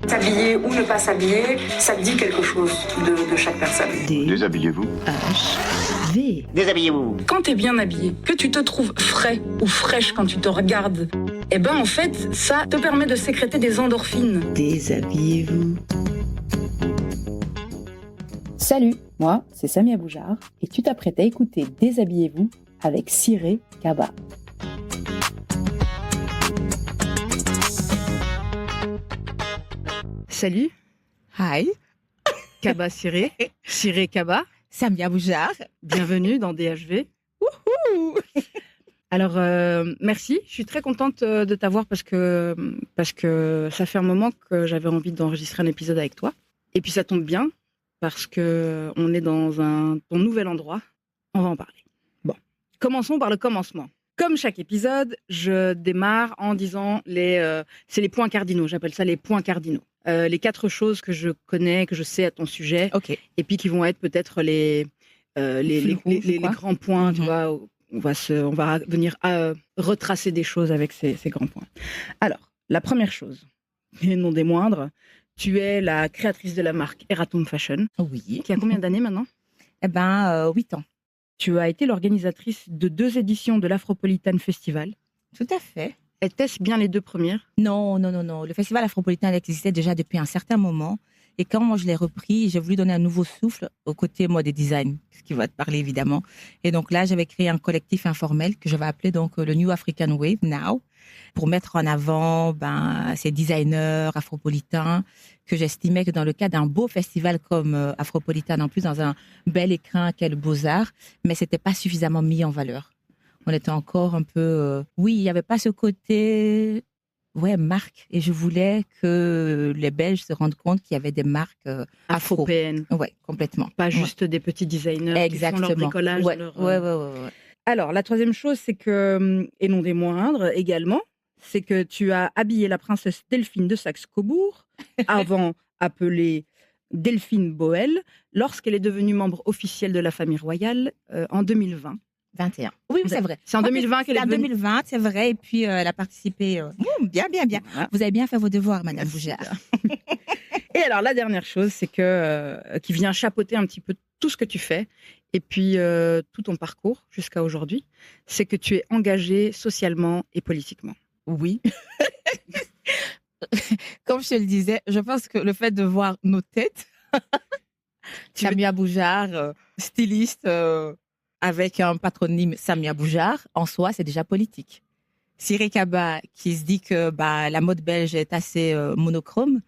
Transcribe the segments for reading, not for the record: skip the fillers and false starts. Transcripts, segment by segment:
S'habiller ou ne pas s'habiller, ça dit quelque chose de chaque personne. Déshabillez-vous. H-V. Déshabillez-vous. Quand t'es bien habillé, que tu te trouves frais ou fraîche quand tu te regardes, eh ben en fait, ça te permet de sécréter des endorphines. Déshabillez-vous. Salut, moi c'est Samia Boujard et tu t'apprêtes à écouter Déshabillez-vous avec Siré Kaba. Salut, Hi, Kaba Siré, Siré Kaba, Samia Boujard. bienvenue dans DHV. Alors, merci, je suis très contente de t'avoir parce que ça fait un moment que j'avais envie d'enregistrer un épisode avec toi. Et puis ça tombe bien parce qu'on est dans ton nouvel endroit, on va en parler. Bon, commençons par le commencement. Comme chaque épisode, je démarre en disant c'est les points cardinaux, j'appelle ça les points cardinaux. Les 4 choses que je connais, que je sais à ton sujet, Ok. et puis qui vont être peut-être les grands points, tu vois. On va venir retracer des choses avec ces grands points. Alors, la première chose, et non des moindres, tu es la créatrice de la marque Eratum Fashion, Oui. qui a combien d'années maintenant ? 8 ans. Tu as été l'organisatrice de 2 éditions de l'Afropolitan Festival. Tout à fait. Était-ce bien les 2 premières ? Non. Le festival afropolitain existait déjà depuis un certain moment. Et quand moi je l'ai repris, j'ai voulu donner un nouveau souffle au côté moi des designs, ce qui va te parler évidemment. Et donc là, j'avais créé un collectif informel que je vais appeler donc le New African Wave Now, pour mettre en avant ces designers afropolitains que j'estimais que dans le cadre d'un beau festival comme Afropolitan, en plus dans un bel écrin qu'est le Beaux-Arts, mais c'était pas suffisamment mis en valeur. On était encore un peu... oui, il n'y avait pas ce côté... marque. Et je voulais que les Belges se rendent compte qu'il y avait des marques afro. Afropéennes. Ouais, complètement. Pas juste des petits designers Exactement. qui font leur bricolage. Ouais. Alors, la troisième chose, c'est que, et non des moindres également, c'est que tu as habillé la princesse Delphine de Saxe-Cobourg, avant appelée Delphine Boel, lorsqu'elle est devenue membre officielle de la famille royale en 2020. 21. Oui, c'est vrai. C'est en 2020 qu'elle est en devenue... 2020, c'est vrai. Et puis, elle a participé. Bien. Voilà. Vous avez bien fait vos devoirs, Madame Boujard. Et alors, la dernière chose, c'est que qui vient chapeauter un petit peu tout ce que tu fais, et puis tout ton parcours jusqu'à aujourd'hui, c'est que tu es engagée socialement et politiquement. Oui. Comme je te le disais, je pense que le fait de voir nos têtes, Samia Boujard, styliste, avec un patronyme Samia Boujard, en soi, c'est déjà politique. Siré Kaba, qui se dit que la mode belge est assez monochrome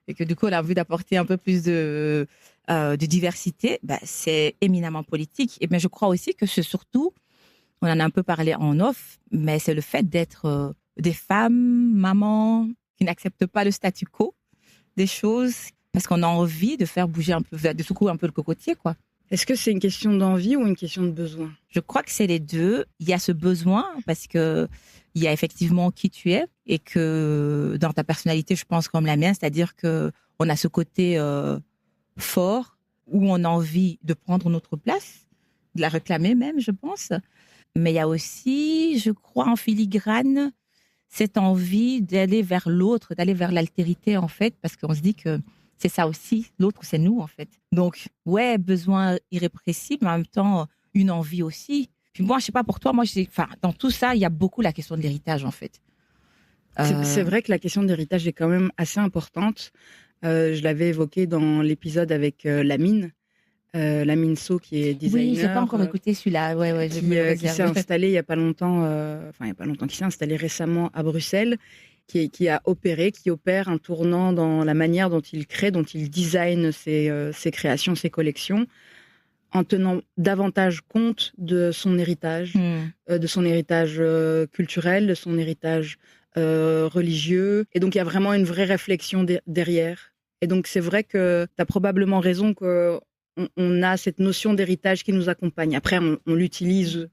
et que du coup, elle a envie d'apporter un peu plus de diversité, c'est éminemment politique. Et bien, je crois aussi que c'est surtout, on en a un peu parlé en off, mais c'est le fait d'être des femmes, mamans, qui n'acceptent pas le statu quo des choses, parce qu'on a envie de faire bouger un peu, de secouer un peu le cocotier, quoi. Est-ce que c'est une question d'envie ou une question de besoin ? Je crois que c'est les deux. Il y a ce besoin parce que il y a effectivement qui tu es et que dans ta personnalité, je pense comme la mienne, c'est-à-dire que on a ce côté fort où on a envie de prendre notre place, de la réclamer même, je pense. Mais il y a aussi, je crois, en filigrane, cette envie d'aller vers l'autre, d'aller vers l'altérité en fait, parce qu'on se dit que c'est ça aussi, l'autre c'est nous en fait. Donc, besoin irrépressible, mais en même temps, une envie aussi. Puis moi, je sais pas pour toi, dans tout ça, il y a beaucoup la question de l'héritage en fait. C'est vrai que la question de l'héritage est quand même assez importante. Je l'avais évoqué dans l'épisode avec Lamine So qui est designer. Oui, j'ai pas encore écouté celui-là. Qui s'est installé il y a pas longtemps, qui s'est installé récemment à Bruxelles, qui opère un tournant dans la manière dont il crée, dont il design ses créations, ses collections, en tenant davantage compte de son héritage, culturel, de son héritage religieux. Et donc, il y a vraiment une vraie réflexion derrière. Et donc, c'est vrai que tu as probablement raison qu'on a cette notion d'héritage qui nous accompagne. Après, on l'utilise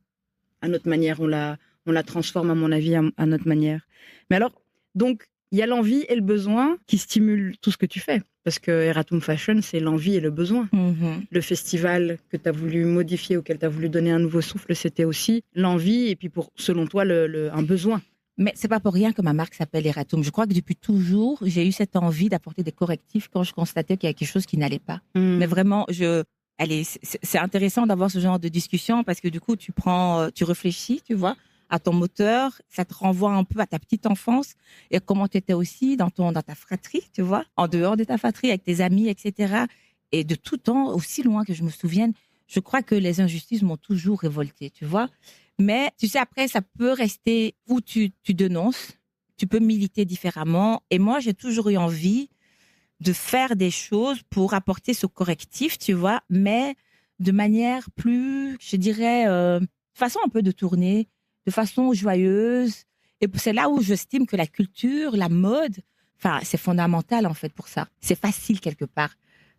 à notre manière, on la transforme, à mon avis, à notre manière. Mais alors, donc, il y a l'envie et le besoin qui stimulent tout ce que tu fais. Parce que Eratum Fashion, c'est l'envie et le besoin. Mm-hmm. Le festival que tu as voulu modifier, auquel tu as voulu donner un nouveau souffle, c'était aussi l'envie et puis, selon toi, un besoin. Mais c'est pas pour rien que ma marque s'appelle Eratum. Je crois que depuis toujours, j'ai eu cette envie d'apporter des correctifs quand je constatais qu'il y a quelque chose qui n'allait pas. Mais vraiment, allez, c'est intéressant d'avoir ce genre de discussion parce que du coup, tu réfléchis, tu vois, à ton moteur. Ça te renvoie un peu à ta petite enfance et comment tu étais aussi dans ta fratrie, tu vois, en dehors de ta fratrie, avec tes amis, etc. Et de tout temps, aussi loin que je me souvienne, je crois que les injustices m'ont toujours révoltée, tu vois. Mais tu sais, après, ça peut rester où tu dénonces, tu peux militer différemment. Et moi, j'ai toujours eu envie de faire des choses pour apporter ce correctif, tu vois, mais de manière plus, je dirais, de façon un peu de tourner, de façon joyeuse. Et c'est là où j'estime que la culture, la mode, enfin, c'est fondamental en fait pour ça. C'est facile quelque part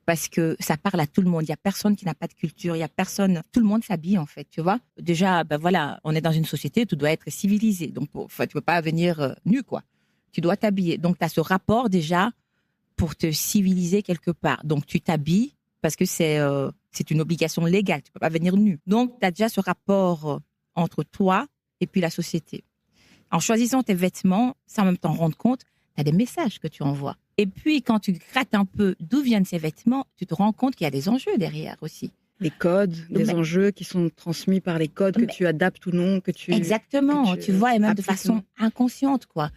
parce que ça parle à tout le monde. Il n'y a personne qui n'a pas de culture, il y a personne, tout le monde s'habille en fait, tu vois. Déjà, ben voilà, on est dans une société, tout doit être civilisé. Donc, tu ne peux pas venir nu, quoi. Tu dois t'habiller. Donc, tu as ce rapport déjà pour te civiliser quelque part. Donc, tu t'habilles parce que c'est une obligation légale. Tu peux pas venir nu. Donc, tu as déjà ce rapport entre toi et puis la société. En choisissant tes vêtements, sans même t'en rendre compte, tu as des messages que tu envoies. Et puis, quand tu grattes un peu d'où viennent ces vêtements, tu te rends compte qu'il y a des enjeux derrière aussi. Les codes, des enjeux qui sont transmis par les codes que tu adaptes ou non, que tu... Exactement, tu vois, et même de façon inconsciente, quoi.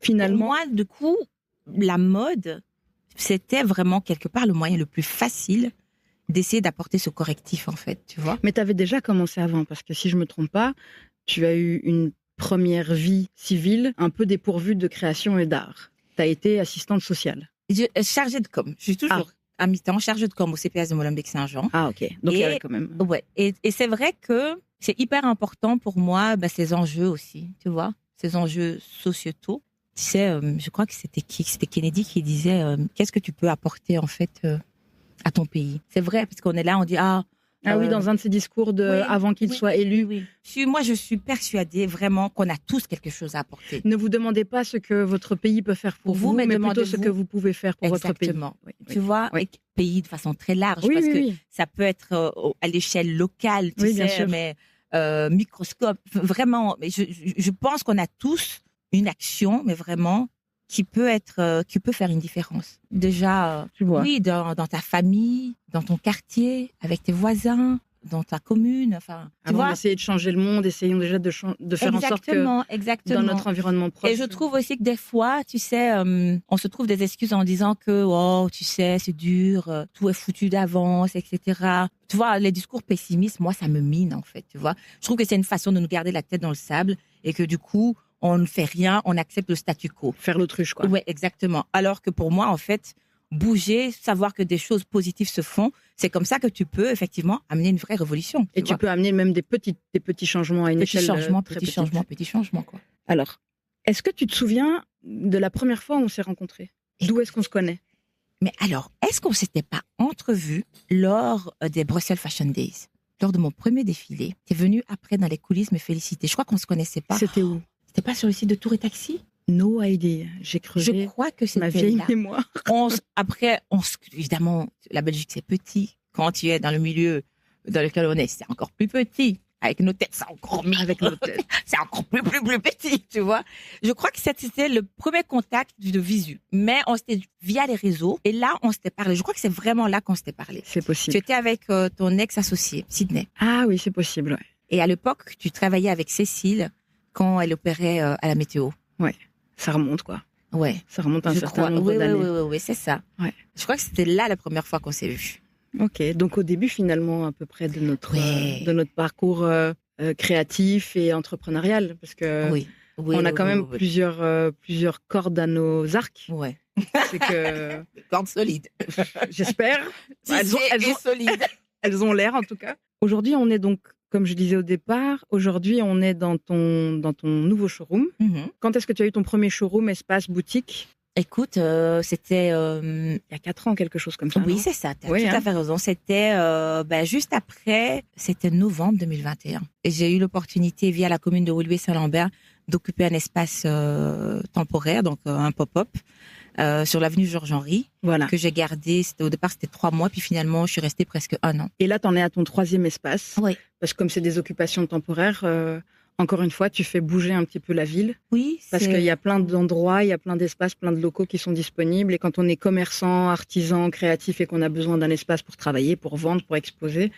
Finalement... Pour moi, du coup, la mode... C'était vraiment quelque part le moyen le plus facile d'essayer d'apporter ce correctif, en fait, tu vois. Mais tu avais déjà commencé avant, parce que si je me trompe pas, tu as eu une première vie civile un peu dépourvue de création et d'art. Tu as été assistante sociale. Chargée de com. Je suis toujours à mi-temps chargée de com au CPS de Molenbeek-Saint-Jean. Ah, ok. Donc il y avait quand même... Ouais. Et c'est vrai que c'est hyper important pour moi, ces enjeux aussi, tu vois, ces enjeux sociétaux. Tu sais, je crois que c'était Kennedy qui disait qu'est-ce que tu peux apporter en fait à ton pays. C'est vrai parce qu'on est là, on dit oui, dans un de ses discours avant qu'il soit élu. Oui. Moi, je suis persuadée vraiment qu'on a tous quelque chose à apporter. Ne vous demandez pas ce que votre pays peut faire pour vous, mais plutôt ce que vous pouvez faire pour votre pays. Exactement. Tu vois, pays de façon très large parce que ça peut être à l'échelle locale, tu sais, bien sûr. Mais microscope, vraiment. Mais je pense qu'on a tous une action, mais vraiment, qui peut faire une différence. Déjà, tu vois. Oui, dans ta famille, dans ton quartier, avec tes voisins, dans ta commune. Enfin, tu vois. D'essayer de changer le monde, essayons déjà de faire en sorte que dans notre environnement proche. Et je trouve aussi que des fois, tu sais, on se trouve des excuses en disant que, tu sais, c'est dur, tout est foutu d'avance, etc. Tu vois, les discours pessimistes, moi, ça me mine, en fait, tu vois. Je trouve que c'est une façon de nous garder la tête dans le sable et que du coup, on ne fait rien, on accepte le statu quo. Faire l'autruche, quoi. Oui, exactement. Alors que pour moi, en fait, bouger, savoir que des choses positives se font, c'est comme ça que tu peux effectivement amener une vraie révolution. Et tu peux amener même des petits changements à une échelle petits changements, quoi. Alors, est-ce que tu te souviens de la première fois où on s'est rencontrés? D'où est-ce qu'on se connaît? Mais alors, est-ce qu'on ne s'était pas entrevus lors des Brussels Fashion Days? Lors de mon premier défilé, tu es venu après dans les coulisses me féliciter. Je crois qu'on ne se connaissait pas. C'était où? C'était pas sur le site de Tour et Taxi? No idea. J'ai creusé. Je crois que c'était ma vieille là. mémoire. Évidemment, la Belgique, c'est petit. Quand tu es dans le milieu dans lequel on est, c'est encore plus petit. Avec nos têtes, c'est encore mieux. Avec nos têtes. C'est encore plus petit, tu vois. Je crois que c'était le premier contact de visu. Mais on s'était via les réseaux. Et là, on s'était parlé. Je crois que c'est vraiment là qu'on s'était parlé. C'est possible. Tu étais avec ton ex-associé, Sydney. Ah oui, c'est possible, ouais. Et à l'époque, tu travaillais avec Cécile quand elle opérait à la météo. Ouais. Ça remonte, quoi. Ouais. Ça remonte à un certain nombre d'années. Oui, c'est ça. Ouais. Je crois que c'était là la première fois qu'on s'est vus. Ok. Donc, au début, finalement, à peu près de notre parcours créatif et entrepreneurial. Parce que on a quand même plusieurs cordes à nos arcs. Ouais. C'est que... Cordes solides. J'espère. Elles ont l'air, en tout cas. Aujourd'hui, on est donc, comme je disais au départ, on est dans ton nouveau showroom. Mm-hmm. Quand est-ce que tu as eu ton premier showroom, espace, boutique? Écoute, c'était... il y a 4 ans, quelque chose comme ça. Oui, c'est ça, tu as tout à fait raison. C'était juste après, c'était novembre 2021. Et j'ai eu l'opportunité, via la commune de Woluwe-Saint-Lambert, d'occuper un espace temporaire, donc un pop-up, sur l'avenue Georges-Henri, que j'ai gardé. Au départ, c'était 3 mois, puis finalement, je suis restée presque 1 an. Et là, tu en es à ton 3e espace. Oui. Parce que comme c'est des occupations temporaires, encore une fois, tu fais bouger un petit peu la ville. Oui, Parce qu'il y a plein d'endroits, il y a plein d'espaces, plein de locaux qui sont disponibles. Et quand on est commerçant, artisan, créatif et qu'on a besoin d'un espace pour travailler, pour vendre, pour exposer,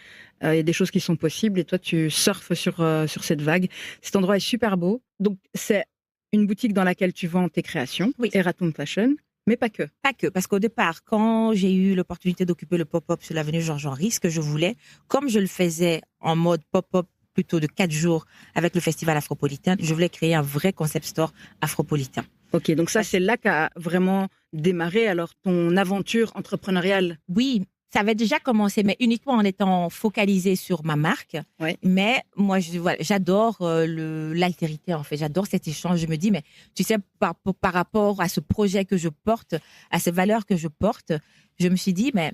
il y a des choses qui sont possibles. Et toi, tu surfes sur cette vague. Cet endroit est super beau. Donc, c'est une boutique dans laquelle tu vends tes créations, Eratum Fashion, mais pas que. Pas que, parce qu'au départ, quand j'ai eu l'opportunité d'occuper le pop-up sur l'avenue Georges-Henri, ce que je voulais, comme je le faisais en mode pop-up plutôt de 4 jours avec le festival afropolitain, je voulais créer un vrai concept store afropolitain. Ok, donc ça, c'est là qu'a vraiment démarré alors ton aventure entrepreneuriale. Oui, ça avait déjà commencé, mais uniquement en étant focalisé sur ma marque. Ouais. Mais moi, j'adore l'altérité, en fait. J'adore cet échange. Je me dis, mais tu sais, par rapport à ce projet que je porte, à ces valeurs que je porte, je me suis dit, mais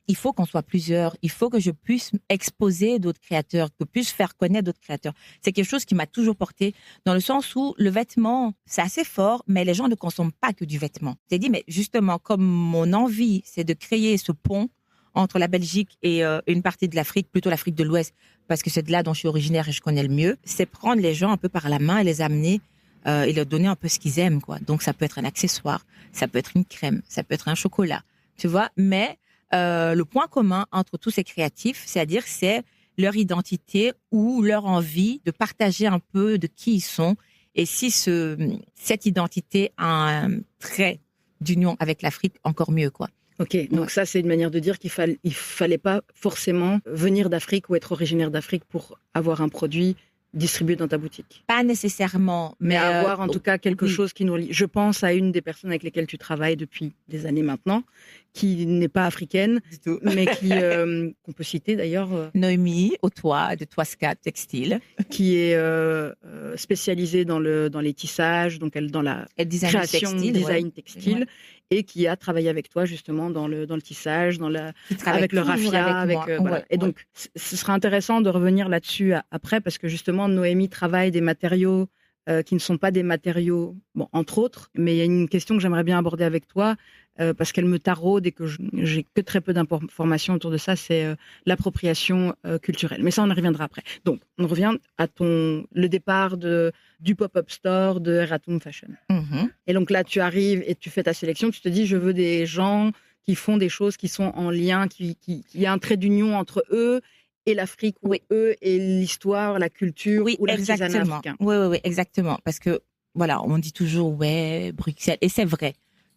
il faut qu'on soit plusieurs. Il faut que je puisse exposer d'autres créateurs, que je puisse faire connaître d'autres créateurs. C'est quelque chose qui m'a toujours porté dans le sens où le vêtement, c'est assez fort, mais les gens ne consomment pas que du vêtement. J'ai dit, mais justement, comme mon envie, c'est de créer ce pont entre la Belgique et une partie de l'Afrique, plutôt l'Afrique de l'Ouest, parce que c'est de là dont je suis originaire et je connais le mieux, c'est prendre les gens un peu par la main et les amener et leur donner un peu ce qu'ils aiment, quoi. Donc, ça peut être un accessoire, ça peut être une crème, ça peut être un chocolat, tu vois. Mais le point commun entre tous ces créatifs, c'est-à-dire, c'est leur identité ou leur envie de partager un peu de qui ils sont. Et si cette identité a un trait d'union avec l'Afrique, encore mieux, quoi. Ok, donc ça, c'est une manière de dire qu'il fallait pas forcément venir d'Afrique ou être originaire d'Afrique pour avoir un produit distribué dans ta boutique. Pas nécessairement, mais avoir en tout cas quelque chose qui nous lie. Je pense à une des personnes avec lesquelles tu travailles depuis des années maintenant, qui n'est pas africaine, du tout, mais qui qu'on peut citer d'ailleurs. Noémie Autois de Toisca Textile, qui est spécialisée dans les tissages, donc elle dans la création, design textile. Ouais. Et qui a travaillé avec toi justement dans le tissage, avec le raffia, voilà. Et donc ce sera intéressant de revenir là-dessus après parce que justement Noémie travaille des matériaux qui ne sont pas des matériaux, bon entre autres, mais il y a une question que j'aimerais bien aborder avec toi parce qu'elle me taraude et que j'ai que très peu d'informations autour de ça, c'est l'appropriation culturelle. Mais ça on y reviendra après. Donc on revient à le départ du pop-up store de Eratum Fashion. Mm-hmm. Et donc là, tu arrives et tu fais ta sélection. Tu te dis, je veux des gens qui font des choses qui sont en lien, qui y a un trait d'union entre eux et l'Afrique, ou eux et l'histoire, la culture, ou l'artisanat africain. Oui, exactement. Parce que, voilà, on dit toujours, ouais, Bruxelles. Et c'est vrai.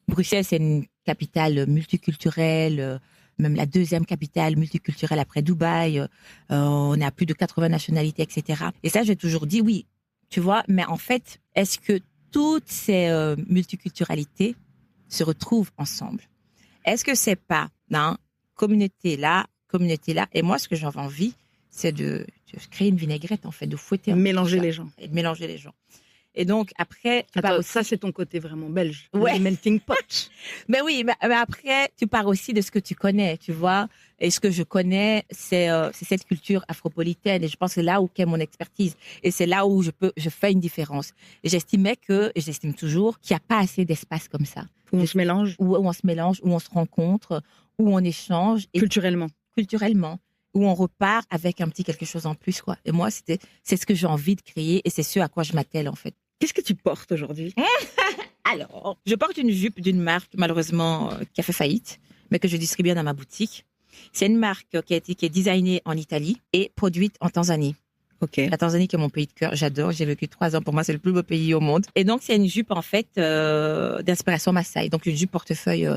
Bruxelles, c'est une capitale multiculturelle, même la deuxième capitale multiculturelle après Dubaï. On a plus de 80 nationalités, etc. Et ça, j'ai toujours dit, oui, tu vois, mais en fait, est-ce que toutes ces multiculturalités se retrouvent ensemble? Est-ce que c'est pas communauté là, et moi, ce que j'avais envie, c'est de créer une vinaigrette, en fait, de fouetter. Mélanger les gens. Et de mélanger les gens. Et donc, après... ça, c'est ton côté vraiment belge. Ouais. Le melting pot. Mais oui, mais après, tu pars aussi de ce que tu connais, tu vois. Et ce que je connais, c'est cette culture afropolitaine. Et je pense que c'est là où qu'est mon expertise. Et c'est là où je fais une différence. Et j'estime toujours qu'il n'y a pas assez d'espace comme ça. Où on se mélange. Où on se mélange, où on se rencontre, où on échange. Et culturellement. Où on repart avec un petit quelque chose en plus, quoi. Et moi, c'est ce que j'ai envie de créer et c'est ce à quoi je m'attelle, en fait. Qu'est-ce que tu portes aujourd'hui? Alors, je porte une jupe d'une marque, malheureusement, qui a fait faillite, mais que je distribue dans ma boutique. C'est une marque qui est designée en Italie et produite en Tanzanie. Okay. La Tanzanie, qui est mon pays de cœur, j'adore. J'ai vécu 3 ans. Pour moi, c'est le plus beau pays au monde. Et donc, c'est une jupe, en fait, d'inspiration Maasai. Donc, une jupe portefeuille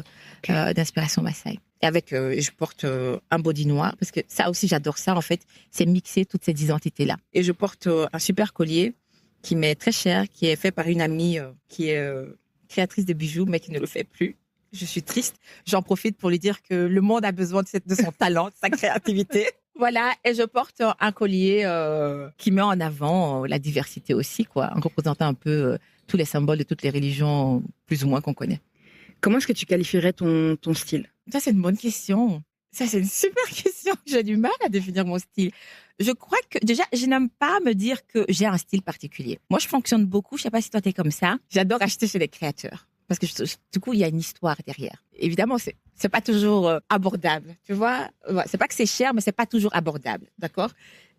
d'inspiration Maasai. Et avec, je porte un body noir, parce que ça aussi, j'adore ça, en fait. C'est mixer toutes ces identités-là. Et je porte un super collier qui m'est très cher, qui est fait par une amie qui est créatrice de bijoux, mais qui ne le fait plus. Je suis triste. J'en profite pour lui dire que le monde a besoin de son talent, de sa créativité. Voilà, et je porte un collier qui met en avant la diversité aussi, quoi, en représentant un peu tous les symboles de toutes les religions, plus ou moins, qu'on connaît. Comment est-ce que tu qualifierais ton style? Ça, c'est une bonne question. Ça, c'est une super question. J'ai du mal à définir mon style. Je crois que, déjà, je n'aime pas me dire que j'ai un style particulier. Moi, je fonctionne beaucoup. Je sais pas si toi, t'es comme ça. J'adore acheter chez les créateurs. Parce que du coup, il y a une histoire derrière. Évidemment, c'est pas toujours abordable. Tu vois? C'est pas que c'est cher, mais c'est pas toujours abordable. D'accord?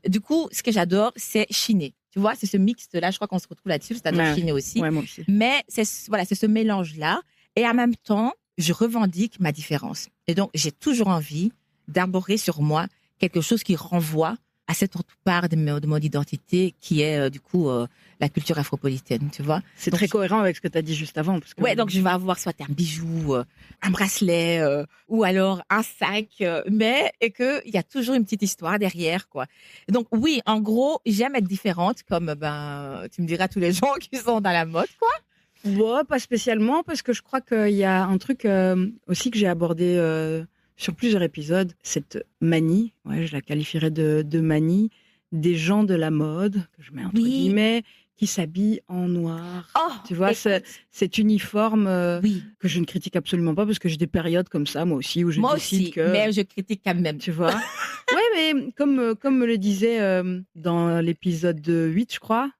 Du coup, ce que j'adore, c'est chiner. Tu vois, c'est ce mixte-là. Je crois qu'on se retrouve là-dessus. C'est-à-dire Chine aussi. Ouais, moi aussi. Mais c'est ce mélange-là. Et en même temps, je revendique ma différence. Et donc, j'ai toujours envie d'arborer sur moi quelque chose qui renvoie à cette autre part de mon identité qui est, du coup, la culture afropolitaine, tu vois. C'est très cohérent avec ce que tu as dit juste avant. Parce que... Ouais, donc je vais avoir soit un bijou, un bracelet, ou alors un sac, et qu'il y a toujours une petite histoire derrière, quoi. Donc oui, en gros, j'aime être différente, comme tu me diras tous les gens qui sont dans la mode, quoi. Ouais, pas spécialement, parce que je crois qu'il y a un truc aussi que j'ai abordé sur plusieurs épisodes, cette manie, je la qualifierais de manie, des gens de la mode, que je mets entre guillemets, qui s'habillent en noir. Oh, tu vois, cet uniforme que je ne critique absolument pas, parce que j'ai des périodes comme ça, moi aussi, où je décide que... mais je critique quand même. Tu vois. Ouais, mais comme me le disait dans l'épisode 8, je crois,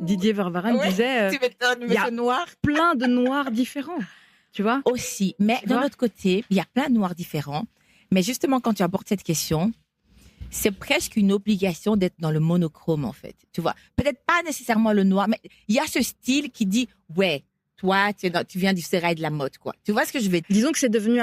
Didier Vervarin disait il y a noir. Plein de noirs différents. Tu vois aussi. Mais d'un autre côté, il y a plein de noirs différents. Mais justement, quand tu abordes cette question, c'est presque une obligation d'être dans le monochrome, en fait. Tu vois, peut-être pas nécessairement le noir, mais il y a ce style qui dit, ouais, toi, tu viens du sérail de la mode, quoi. Tu vois ce que je veux dire? Disons que c'est devenu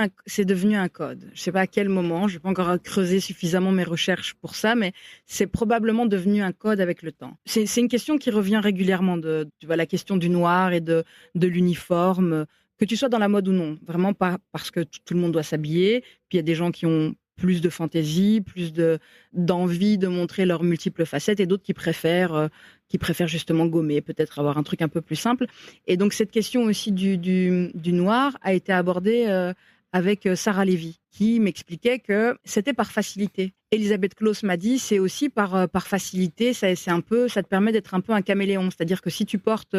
un code. Je sais pas à quel moment, je n'ai pas encore creusé suffisamment mes recherches pour ça, mais c'est probablement devenu un code avec le temps. C'est une question qui revient régulièrement, tu vois, la question du noir et de l'uniforme, que tu sois dans la mode ou non. Vraiment pas parce que tout le monde doit s'habiller. Puis il y a des gens qui ont plus de fantaisie, plus d'envie de montrer leurs multiples facettes, et d'autres qui préfèrent justement gommer, peut-être avoir un truc un peu plus simple. Et donc cette question aussi du noir a été abordée avec Sarah Lévy, qui m'expliquait que c'était par facilité. Elisabeth Klaus m'a dit, c'est aussi par facilité, ça te permet d'être un peu un caméléon. C'est-à-dire que si tu portes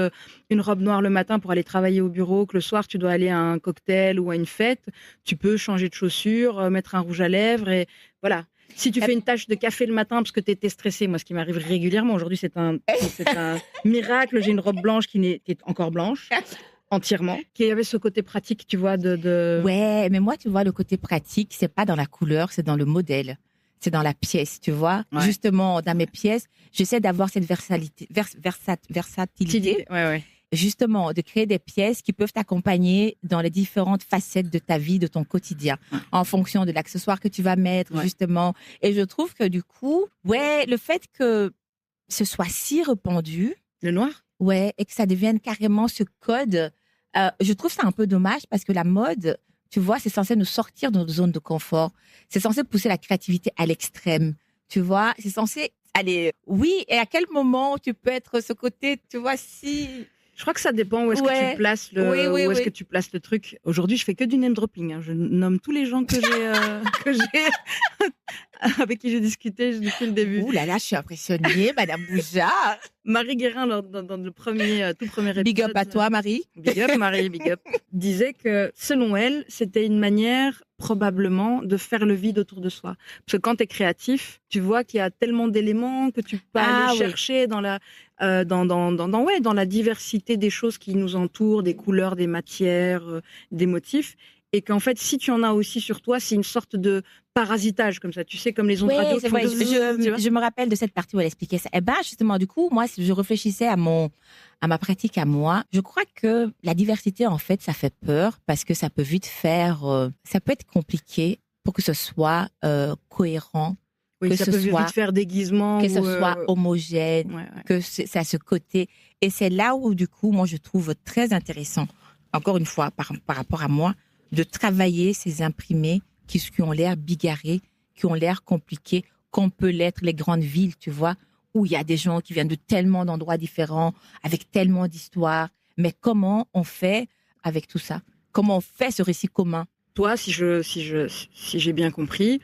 une robe noire le matin pour aller travailler au bureau, que le soir tu dois aller à un cocktail ou à une fête, tu peux changer de chaussures, mettre un rouge à lèvres, et voilà. Si tu fais une tache de café le matin parce que tu étais stressée, moi ce qui m'arrive régulièrement, aujourd'hui c'est un miracle, j'ai une robe blanche qui est encore blanche. Entièrement, qui avait ce côté pratique, tu vois, Ouais, mais moi, tu vois, le côté pratique, c'est pas dans la couleur, c'est dans le modèle. C'est dans la pièce, tu vois. Ouais. Justement, dans mes pièces, j'essaie d'avoir cette versatilité. Ouais. Justement, de créer des pièces qui peuvent t'accompagner dans les différentes facettes de ta vie, de ton quotidien, en fonction de l'accessoire que tu vas mettre, justement. Et je trouve que du coup, le fait que ce soit si répandu. Le noir? Ouais, et que ça devienne carrément ce code. Je trouve ça un peu dommage parce que la mode, tu vois, c'est censé nous sortir de notre zone de confort. C'est censé pousser la créativité à l'extrême. Tu vois, c'est censé aller. Oui, et à quel moment tu peux être ce côté, tu vois, si. Je crois que ça dépend où est-ce que tu places que tu places le truc. Aujourd'hui, je fais que du name dropping. Hein. Je nomme tous les gens que j'ai avec qui j'ai discuté depuis le début. Ouh là là, je suis impressionnée, Madame Boujard. Marie Guérin, dans le tout premier épisode. Big up à toi, Marie. Big up, Marie, big up. Disait que, selon elle, c'était une manière probablement de faire le vide autour de soi. Parce que quand tu es créatif, tu vois qu'il y a tellement d'éléments que tu peux aller chercher dans la diversité des choses qui nous entourent, des couleurs, des matières, des motifs. Et qu'en fait, si tu en as aussi sur toi, c'est une sorte de parasitage, comme ça. Tu sais, comme les ondes radio. C'est vrai. Je me rappelle de cette partie où elle expliquait ça. Eh ben, justement, du coup, moi, je réfléchissais à ma pratique à moi. Je crois que la diversité, en fait, ça fait peur parce que ça peut vite ça peut être compliqué pour que ce soit cohérent. Oui, que ça ce peut soit vite faire déguisement. Que ce soit homogène, que ça a ce côté. Et c'est là où, du coup, moi, je trouve très intéressant, encore une fois, par rapport à moi, de travailler ces imprimés qui ont l'air bigarrés, qui ont l'air compliqués, qu'on peut l'être les grandes villes, tu vois, où il y a des gens qui viennent de tellement d'endroits différents, avec tellement d'histoires. Mais comment on fait avec tout ça? Comment on fait ce récit commun? Toi, si j'ai bien compris,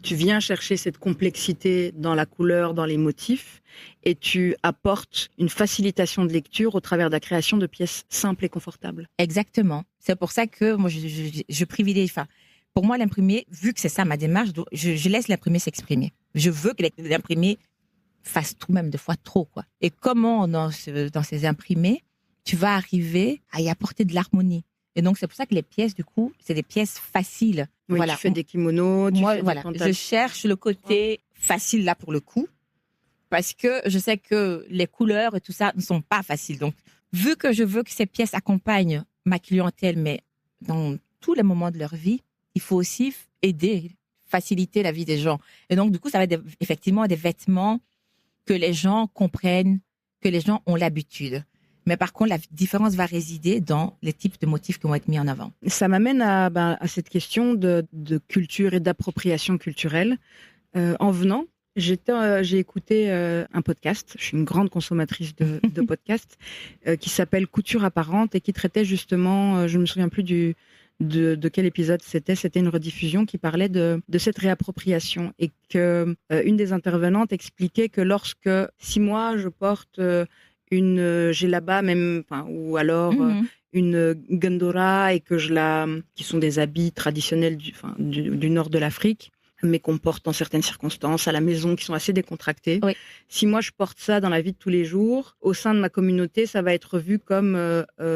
tu viens chercher cette complexité dans la couleur, dans les motifs, et tu apportes une facilitation de lecture au travers de la création de pièces simples et confortables. Exactement. C'est pour ça que moi, je privilégie. Enfin, pour moi, l'imprimé, vu que c'est ça ma démarche, je laisse l'imprimé s'exprimer. Je veux que l'imprimé fasse tout, même des fois trop, quoi. Et comment, dans ces imprimés, tu vas arriver à y apporter de l'harmonie. Et donc, c'est pour ça que les pièces, du coup, c'est des pièces faciles. Oui, voilà. Tu fais des kimonos, je cherche le côté facile, là, pour le coup. parce que je sais que les couleurs et tout ça ne sont pas faciles. Donc, vu que je veux que ces pièces accompagnent ma clientèle, mais dans tous les moments de leur vie, il faut aussi aider, faciliter la vie des gens. Et donc, du coup, ça va être effectivement des vêtements que les gens comprennent, que les gens ont l'habitude. Mais par contre, la différence va résider dans les types de motifs qui vont être mis en avant. Ça m'amène à cette question de culture et d'appropriation culturelle. En venant, j'ai écouté un podcast. Je suis une grande consommatrice de podcasts qui s'appelle Couture apparente et qui traitait justement, je ne me souviens plus de quel épisode c'était. C'était une rediffusion qui parlait de cette réappropriation et que une des intervenantes expliquait que si moi je porte une djellaba même, ou alors une gandora et que qui sont des habits traditionnels du nord de l'Afrique, mais qu'on porte dans certaines circonstances à la maison, qui sont assez décontractées. Oui. Si moi je porte ça dans la vie de tous les jours, au sein de ma communauté, ça va être vu comme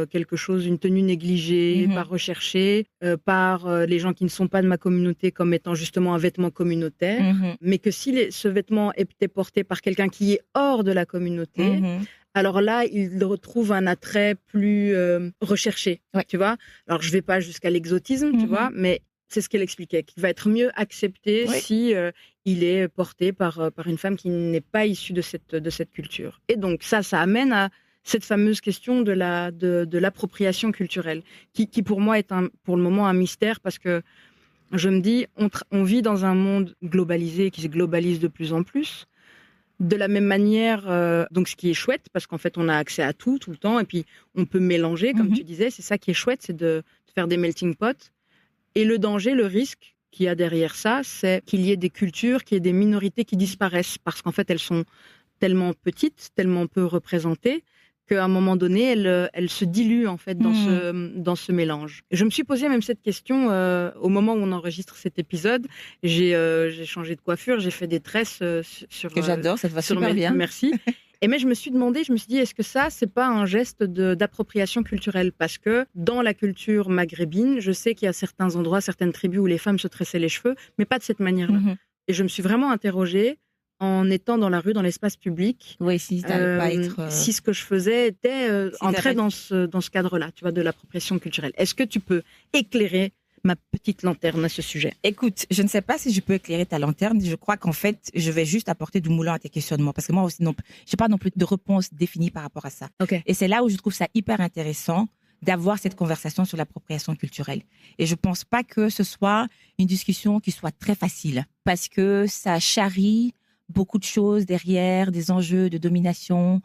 quelque chose, une tenue négligée, pas recherchée, par les gens qui ne sont pas de ma communauté comme étant justement un vêtement communautaire, mais que si ce vêtement était porté par quelqu'un qui est hors de la communauté, alors là, il retrouve un attrait plus recherché, tu vois. Alors, je vais pas jusqu'à l'exotisme, tu vois, mais c'est ce qu'elle expliquait, qu'il va être mieux accepté si il est porté par une femme qui n'est pas issue de cette culture. Et donc, ça amène à cette fameuse question de l'appropriation culturelle, qui pour moi est pour le moment un mystère, parce que je me dis, on vit dans un monde globalisé, qui se globalise de plus en plus. De la même manière, donc ce qui est chouette, parce qu'en fait, on a accès à tout le temps, et puis on peut mélanger, comme tu disais, c'est ça qui est chouette, c'est de faire des melting pots. Et le danger, le risque qu'il y a derrière ça, c'est qu'il y ait des cultures, qu'il y ait des minorités qui disparaissent, parce qu'en fait, elles sont tellement petites, tellement peu représentées, qu'à un moment donné, elles se diluent en fait dans ce mélange. Et je me suis posé même cette question au moment où on enregistre cet épisode. J'ai changé de coiffure, j'ai fait des tresses sur que j'adore, ça te va super bien. Merci. Et mais je me suis dit, est-ce que ça, c'est pas un geste d'appropriation culturelle? Parce que dans la culture maghrébine, je sais qu'il y a certains endroits, certaines tribus où les femmes se tressaient les cheveux, mais pas de cette manière-là. Et je me suis vraiment interrogée en étant dans la rue, dans l'espace public. Oui, si ce que je faisais était entrer dans ce cadre-là, tu vois, de l'appropriation culturelle. Est-ce que tu peux éclairer ma petite lanterne à ce sujet? Écoute, je ne sais pas si je peux éclairer ta lanterne. Je crois qu'en fait, je vais juste apporter du moulin à tes questionnements, parce que moi aussi, j'ai pas non plus de réponse définie par rapport à ça. Okay. Et c'est là où je trouve ça hyper intéressant d'avoir cette conversation sur l'appropriation culturelle. Et je pense pas que ce soit une discussion qui soit très facile, parce que ça charrie beaucoup de choses derrière, des enjeux de domination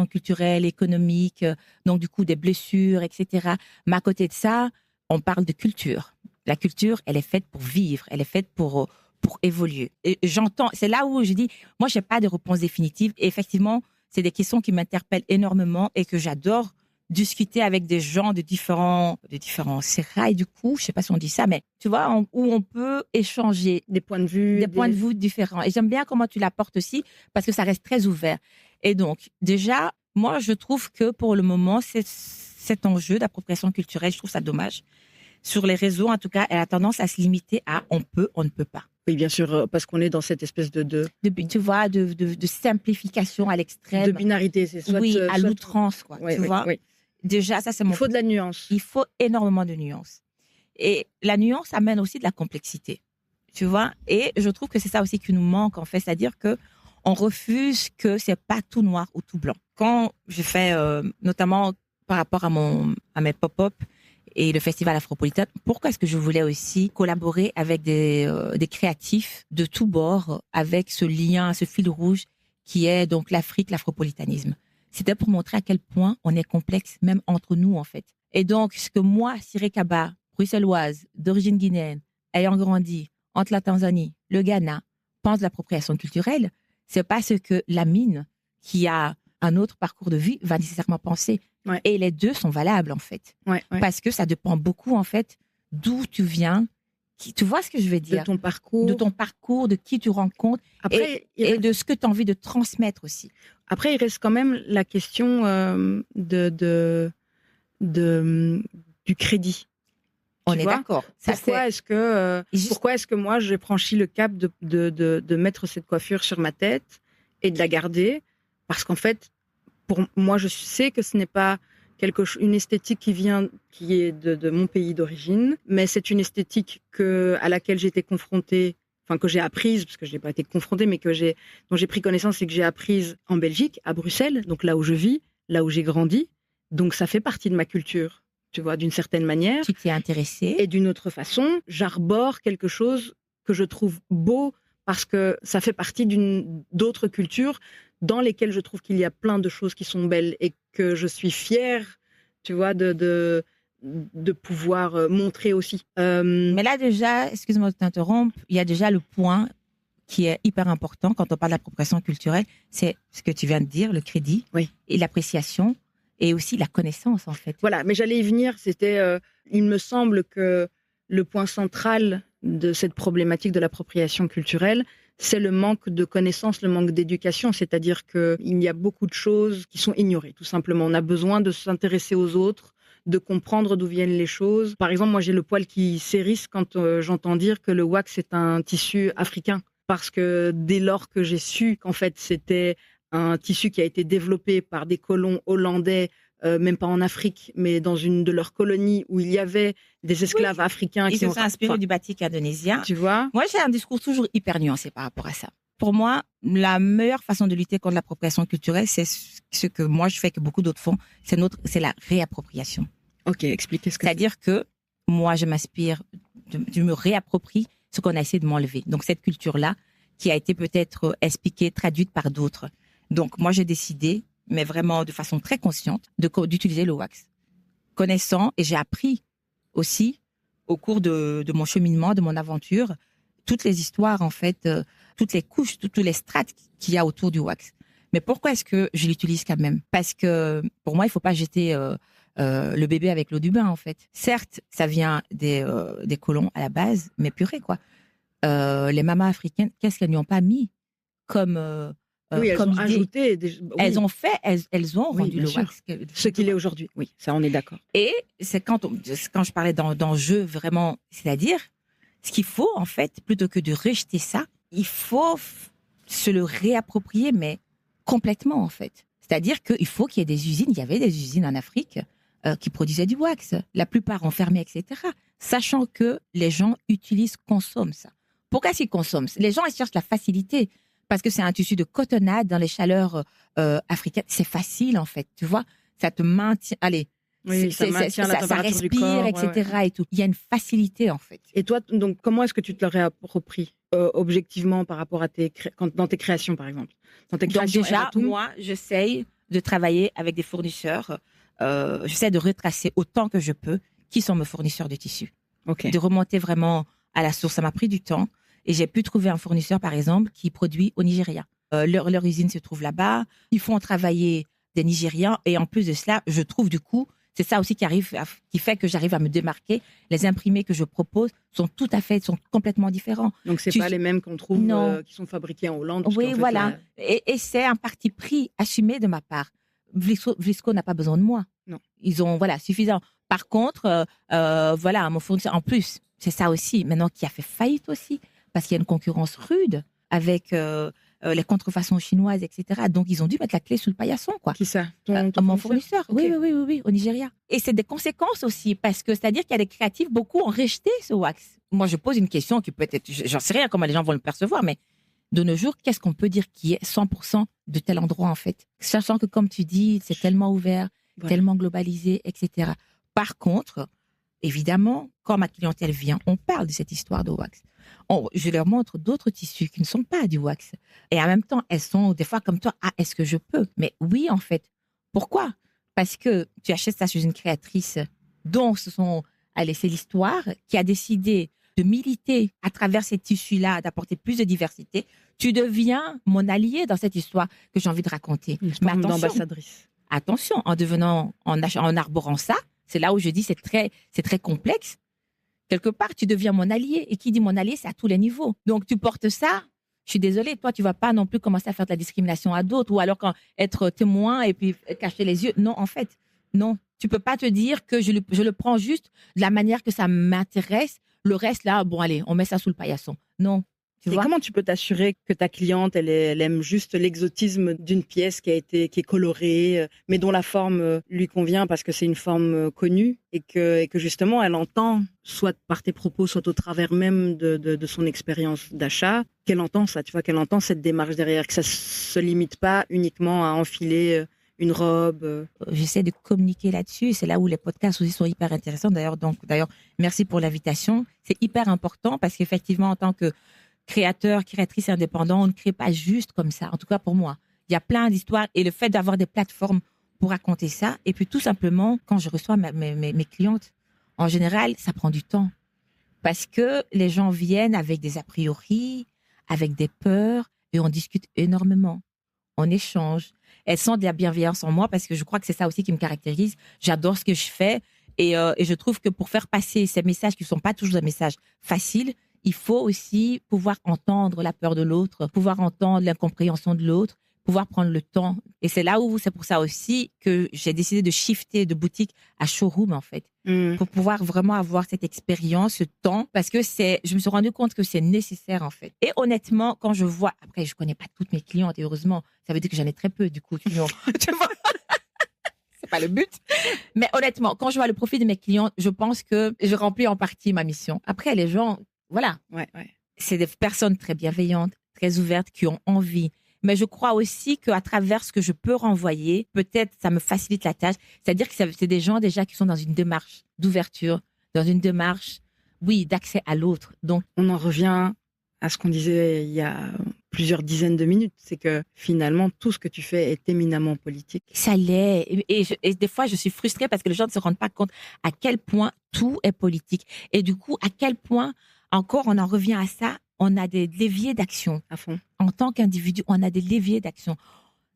culturelle, économique, donc du coup des blessures, etc. Mais à côté de ça, on parle de culture. La culture, elle est faite pour vivre, elle est faite pour évoluer. Et j'entends, c'est là où je dis, moi, j'ai pas de réponse définitive. Et effectivement, c'est des questions qui m'interpellent énormément et que j'adore discuter avec des gens de différents sérails, du coup, je sais pas si on dit ça, mais tu vois, où on peut échanger des points de vue différents. Et j'aime bien comment tu l'apportes aussi, parce que ça reste très ouvert. Et donc, déjà, moi, je trouve que pour le moment, cet enjeu d'appropriation culturelle, je trouve ça dommage. Sur les réseaux, en tout cas, elle a tendance à se limiter à on peut, on ne peut pas. Oui, bien sûr, parce qu'on est dans cette espèce tu vois, de simplification à l'extrême. De binarité, c'est soit... Oui, à l'outrance, quoi, tu vois. Oui. Déjà, ça, c'est mon... Il faut de la nuance. Il faut énormément de nuances. Et la nuance amène aussi de la complexité, tu vois. Et je trouve que c'est ça aussi qui nous manque, en fait. C'est-à-dire que on refuse que c'est pas tout noir ou tout blanc. Quand je fais, notamment par rapport à mes pop-up et le festival Afropolitain, pourquoi est-ce que je voulais aussi collaborer avec des créatifs de tous bords, avec ce lien, ce fil rouge qui est donc l'Afrique, l'afropolitanisme. C'était pour montrer à quel point on est complexe, même entre nous, en fait. Et donc, ce que moi, Siré Kaba, bruxelloise, d'origine guinéenne, ayant grandi entre la Tanzanie, le Ghana, pense de l'appropriation culturelle, c'est pas ce que Lamine, qui a un autre parcours de vie, va nécessairement penser. Ouais. Et les deux sont valables, en fait. Ouais. Parce que ça dépend beaucoup, en fait, d'où tu viens. Tu vois ce que je veux dire? De ton parcours. De ton parcours, de qui tu rencontres. Après, et de ce que tu as envie de transmettre aussi. Après, il reste quand même la question du crédit. On est d'accord. Pourquoi est-ce que moi j'ai franchi le cap de mettre cette coiffure sur ma tête et de la garder, parce qu'en fait, pour moi, je sais que ce n'est pas une esthétique qui est de mon pays d'origine, mais c'est une esthétique à laquelle j'ai été confrontée, enfin que j'ai apprise, parce que je n'ai pas été confrontée, mais dont j'ai pris connaissance et que j'ai apprise en Belgique, à Bruxelles, donc là où je vis, là où j'ai grandi. Donc ça fait partie de ma culture, tu vois, d'une certaine manière. Tu t'y es intéressée. Et d'une autre façon, j'arbore quelque chose que je trouve beau parce que ça fait partie d'autres cultures dans lesquelles je trouve qu'il y a plein de choses qui sont belles et que je suis fière, tu vois, de pouvoir montrer aussi. Mais là déjà, excuse-moi de t'interrompre, il y a déjà le point qui est hyper important quand on parle d'appropriation culturelle, c'est ce que tu viens de dire, le crédit et l'appréciation et aussi la connaissance en fait. Voilà, mais j'allais y venir, il me semble que le point central de cette problématique de l'appropriation culturelle, c'est le manque de connaissances, le manque d'éducation, c'est-à-dire qu'il y a beaucoup de choses qui sont ignorées, tout simplement. On a besoin de s'intéresser aux autres, de comprendre d'où viennent les choses. Par exemple, moi j'ai le poil qui s'érisse quand j'entends dire que le wax est un tissu africain. Parce que dès lors que j'ai su qu'en fait c'était un tissu qui a été développé par des colons hollandais, même pas en Afrique, mais dans une de leurs colonies où il y avait des esclaves africains. Ils se sont inspirés du batik indonésien. Tu vois ? Moi, j'ai un discours toujours hyper nuancé par rapport à ça. Pour moi, la meilleure façon de lutter contre l'appropriation culturelle, c'est ce que moi je fais, que beaucoup d'autres font, c'est la réappropriation. Ok, expliquez ce que c'est-à-dire que moi, je m'inspire, je me réapproprie ce qu'on a essayé de m'enlever. Donc, cette culture-là, qui a été peut-être expliquée, traduite par d'autres. Donc, moi, j'ai décidé, mais vraiment de façon très consciente, d'utiliser le wax. Connaissant, et j'ai appris aussi, au cours de mon cheminement, de mon aventure, toutes les histoires, en fait, toutes les couches, toutes les strates qu'il y a autour du wax. Mais pourquoi est-ce que je l'utilise quand même ? Parce que, pour moi, il ne faut pas jeter le bébé avec l'eau du bain, en fait. Certes, ça vient des colons à la base, mais purée, quoi. Les mamas africaines, qu'est-ce qu'elles n'y ont pas mis comme oui, elles comme ont idée. ajouté. Elles ont fait, elles ont Oui, rendu bien le sûr. wax. Ce qu'il est aujourd'hui. Oui, ça, on est d'accord. Et c'est quand je parlais d'enjeu vraiment, c'est-à-dire, ce qu'il faut, en fait, plutôt que de rejeter ça, il faut se le réapproprier, mais complètement, en fait. C'est-à-dire qu'il faut qu'il y ait des usines. Il y avait des usines en Afrique qui produisaient du wax. La plupart ont fermé, etc. Sachant que les gens consomment ça. Pourquoi ils consomment ? Les gens, ils cherchent la facilité. Parce que c'est un tissu de cotonnade dans les chaleurs africaines. C'est facile, en fait. Tu vois, ça te maintient. Allez, oui, ça maintient la température respire, du corps, etc. Et tout. Il y a une facilité, en fait. Et toi, donc, comment est-ce que tu te le réappropries objectivement par rapport à dans tes créations, par exemple, dans tes Donc créations, déjà, moi, j'essaye de travailler avec des fournisseurs. J'essaie de retracer autant que je peux qui sont mes fournisseurs de tissus. Okay. De remonter vraiment à la source. Ça m'a pris du temps. Et j'ai pu trouver un fournisseur, par exemple, qui produit au Nigeria. Leur usine se trouve là-bas. Ils font travailler des Nigérians. Et en plus de cela, je trouve du coup, c'est ça aussi qui fait que j'arrive à me démarquer. Les imprimés que je propose sont complètement différents. Donc, c'est pas les mêmes qu'on trouve qui sont fabriqués en Hollande. Oui, voilà. Et c'est un parti pris assumé de ma part. Vlisco n'a pas besoin de moi. Non. Ils ont, suffisant. Par contre, mon fournisseur, en plus, c'est ça aussi, maintenant qui a fait faillite aussi. Parce qu'il y a une concurrence rude avec les contrefaçons chinoises, etc. Donc, ils ont dû mettre la clé sous le paillasson, quoi. Qui ça ? Mon fournisseur. Okay. Oui, au Nigeria. Et c'est des conséquences aussi, parce que c'est-à-dire qu'il y a des créatifs, beaucoup ont rejeté ce wax. Moi, je pose une question qui peut être, j'en sais rien comment les gens vont le percevoir, mais de nos jours, qu'est-ce qu'on peut dire qui est 100% de tel endroit, en fait ? Sachant que, comme tu dis, c'est tellement ouvert, tellement globalisé, etc. Par contre, évidemment, quand ma clientèle vient, on parle de cette histoire de wax. Je leur montre d'autres tissus qui ne sont pas du wax. Et en même temps, elles sont des fois comme toi, est-ce que je peux ? Mais oui, en fait. Pourquoi ? Parce que tu achètes ça chez une créatrice dont c'est l'histoire qui a décidé de militer à travers ces tissus-là, d'apporter plus de diversité. Tu deviens mon allié dans cette histoire que j'ai envie de raconter. Mais d'ambassadrice. Attention, en arborant ça, c'est là où je dis c'est très complexe. Quelque part, tu deviens mon allié. Et qui dit mon allié, c'est à tous les niveaux. Donc, tu portes ça. Je suis désolée, toi, tu vas pas non plus commencer à faire de la discrimination à d'autres ou alors être témoin et puis cacher les yeux. Non, en fait, non. Tu peux pas te dire que je le prends juste de la manière que ça m'intéresse. Le reste, là, bon, allez, on met ça sous le paillasson. Non, Tu Et vois? comment tu peux t'assurer que ta cliente, elle aime juste l'exotisme d'une pièce qui est colorée, mais dont la forme lui convient parce que c'est une forme connue et que justement elle entend, soit par tes propos, soit au travers même de son expérience d'achat, qu'elle entend ça, tu vois, qu'elle entend cette démarche derrière, que ça se limite pas uniquement à enfiler une robe. J'essaie de communiquer là-dessus et c'est là où les podcasts aussi sont hyper intéressants. D'ailleurs, merci pour l'invitation. C'est hyper important parce qu'effectivement, en tant que créateur, créatrice indépendant, on ne crée pas juste comme ça. En tout cas, pour moi, il y a plein d'histoires et le fait d'avoir des plateformes pour raconter ça. Et puis, tout simplement, quand je reçois mes clientes, en général, ça prend du temps parce que les gens viennent avec des a priori, avec des peurs et on discute énormément. On échange. Elles sentent de la bienveillance en moi parce que je crois que c'est ça aussi qui me caractérise. J'adore ce que je fais et je trouve que pour faire passer ces messages qui ne sont pas toujours des messages faciles, il faut aussi pouvoir entendre la peur de l'autre, pouvoir entendre l'incompréhension de l'autre, pouvoir prendre le temps. Et c'est pour ça aussi que j'ai décidé de shifter de boutique à showroom, en fait. Pour pouvoir vraiment avoir cette expérience, ce temps, parce que je me suis rendu compte que c'est nécessaire, en fait. Et honnêtement, quand je vois, après, je connais pas toutes mes clientes, et heureusement, ça veut dire que j'en ai très peu, du coup, sinon, tu vois. C'est pas le but. Mais honnêtement, quand je vois le profil de mes clientes, je pense que je remplis en partie ma mission. Après, les gens, voilà. Ouais. C'est des personnes très bienveillantes, très ouvertes, qui ont envie. Mais je crois aussi qu'à travers ce que je peux renvoyer, peut-être ça me facilite la tâche. C'est-à-dire que c'est des gens déjà qui sont dans une démarche d'ouverture, dans une démarche, oui, d'accès à l'autre. Donc, on en revient à ce qu'on disait il y a plusieurs dizaines de minutes. C'est que finalement, tout ce que tu fais est éminemment politique. ça l'est. Et des fois, je suis frustrée parce que les gens ne se rendent pas compte à quel point tout est politique. Et du coup, à quel point, encore, on en revient à ça, on a des leviers d'action. À fond. En tant qu'individu, on a des leviers d'action.